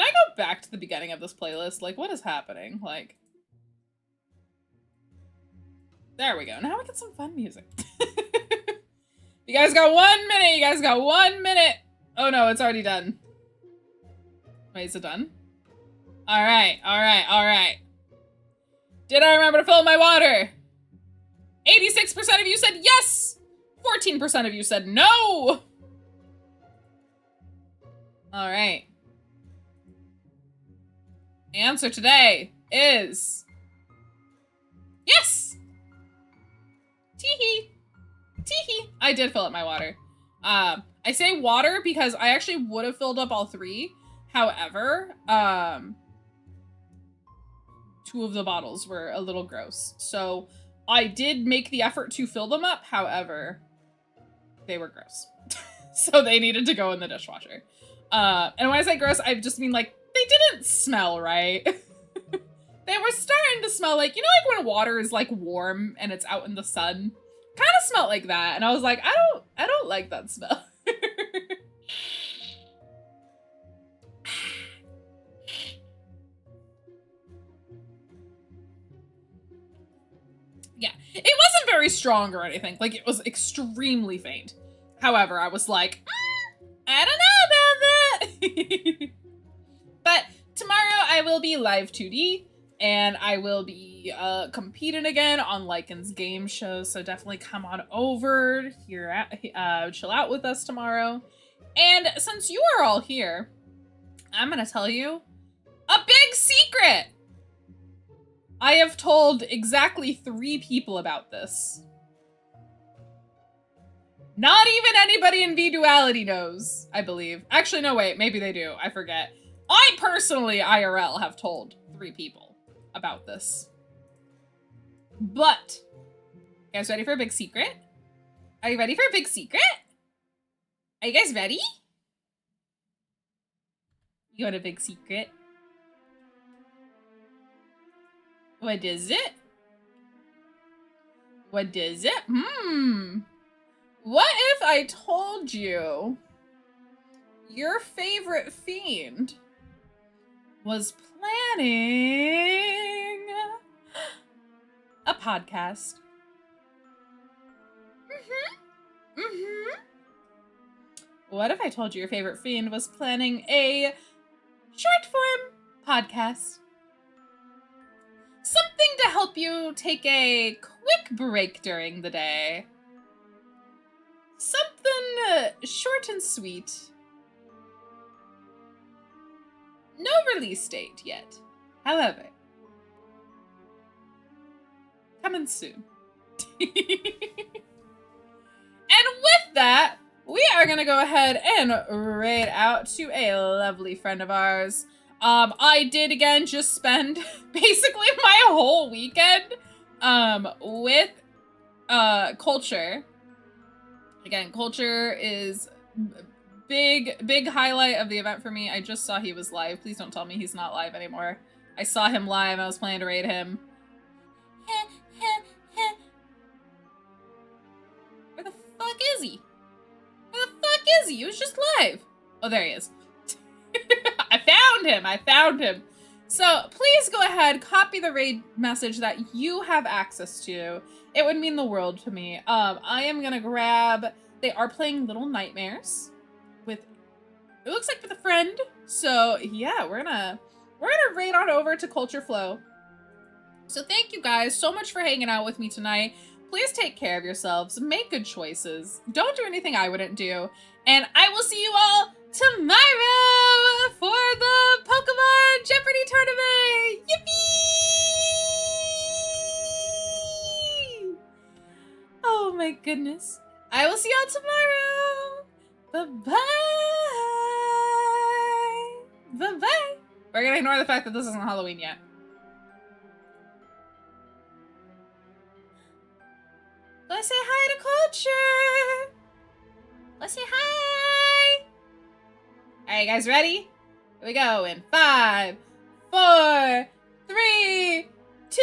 Can I go back to the beginning of this playlist? Like, what is happening? Like, there we go. Now we get some fun music. You guys got 1 minute. You guys got 1 minute. Oh no, it's already done. Wait, is it done? All right, all right, all right. Did I remember to fill my water? 86% of you said yes. 14% of you said no. All right. The answer today is yes. Teehee. Teehee. I did fill up my water. I say water because I actually would have filled up all 3. However, 2 of the bottles were a little gross. So I did make the effort to fill them up. However, they were gross. So they needed to go in the dishwasher. And when I say gross, I just mean like, they didn't smell right. They were starting to smell like, you know, like when water is like warm and it's out in the sun? Kind of smelled like that. And I was like, I don't like that smell. Yeah, it wasn't very strong or anything. Like, it was extremely faint. However, I was like, I don't know about that. But tomorrow I will be live 2D, and I will be competing again on Lycan's game show. So definitely come on over here, chill out with us tomorrow. And since you are all here, I'm gonna tell you a big secret. I have told exactly 3 people about this. Not even anybody in vduality knows, I believe. Actually, no, wait, maybe they do. I forget. I personally, IRL, have told 3 people about this. But, you guys ready for a big secret? Are you ready for a big secret? Are you guys ready? You want a big secret? What is it? What is it? What if I told you your favorite fiend was planning a podcast? What if I told you your favorite fiend was planning a short form podcast? Something to help you take a quick break during the day. Something short and sweet. No release date yet. However, coming soon. And with that, we are going to go ahead and raid out to a lovely friend of ours. I did again just spend basically my whole weekend with Culture. Again, Culture is big highlight of the event for me. I just saw he was live. Please don't tell me he's not live anymore. I saw him live. I was planning to raid him. Where the fuck is he? Where the fuck is he? He was just live. Oh, there he is. I found him. So please go ahead, copy the raid message that you have access to. It would mean the world to me. I am gonna grab, they are playing Little Nightmares with, it looks like with a friend. So yeah, we're gonna raid on over to Culture Flow. So thank you guys so much for hanging out with me tonight. Please take care of yourselves, make good choices, don't do anything I wouldn't do, and I will see you all tomorrow for the Pokemon Jeopardy tournament! Yippee! Oh my goodness. I will see y'all tomorrow. Bye-bye. Bye-bye. We're gonna ignore the fact that this isn't Halloween yet. Let's say hi to Culture. Let's say hi. All right, guys, ready? Here we go in 5, 4, 3, 2,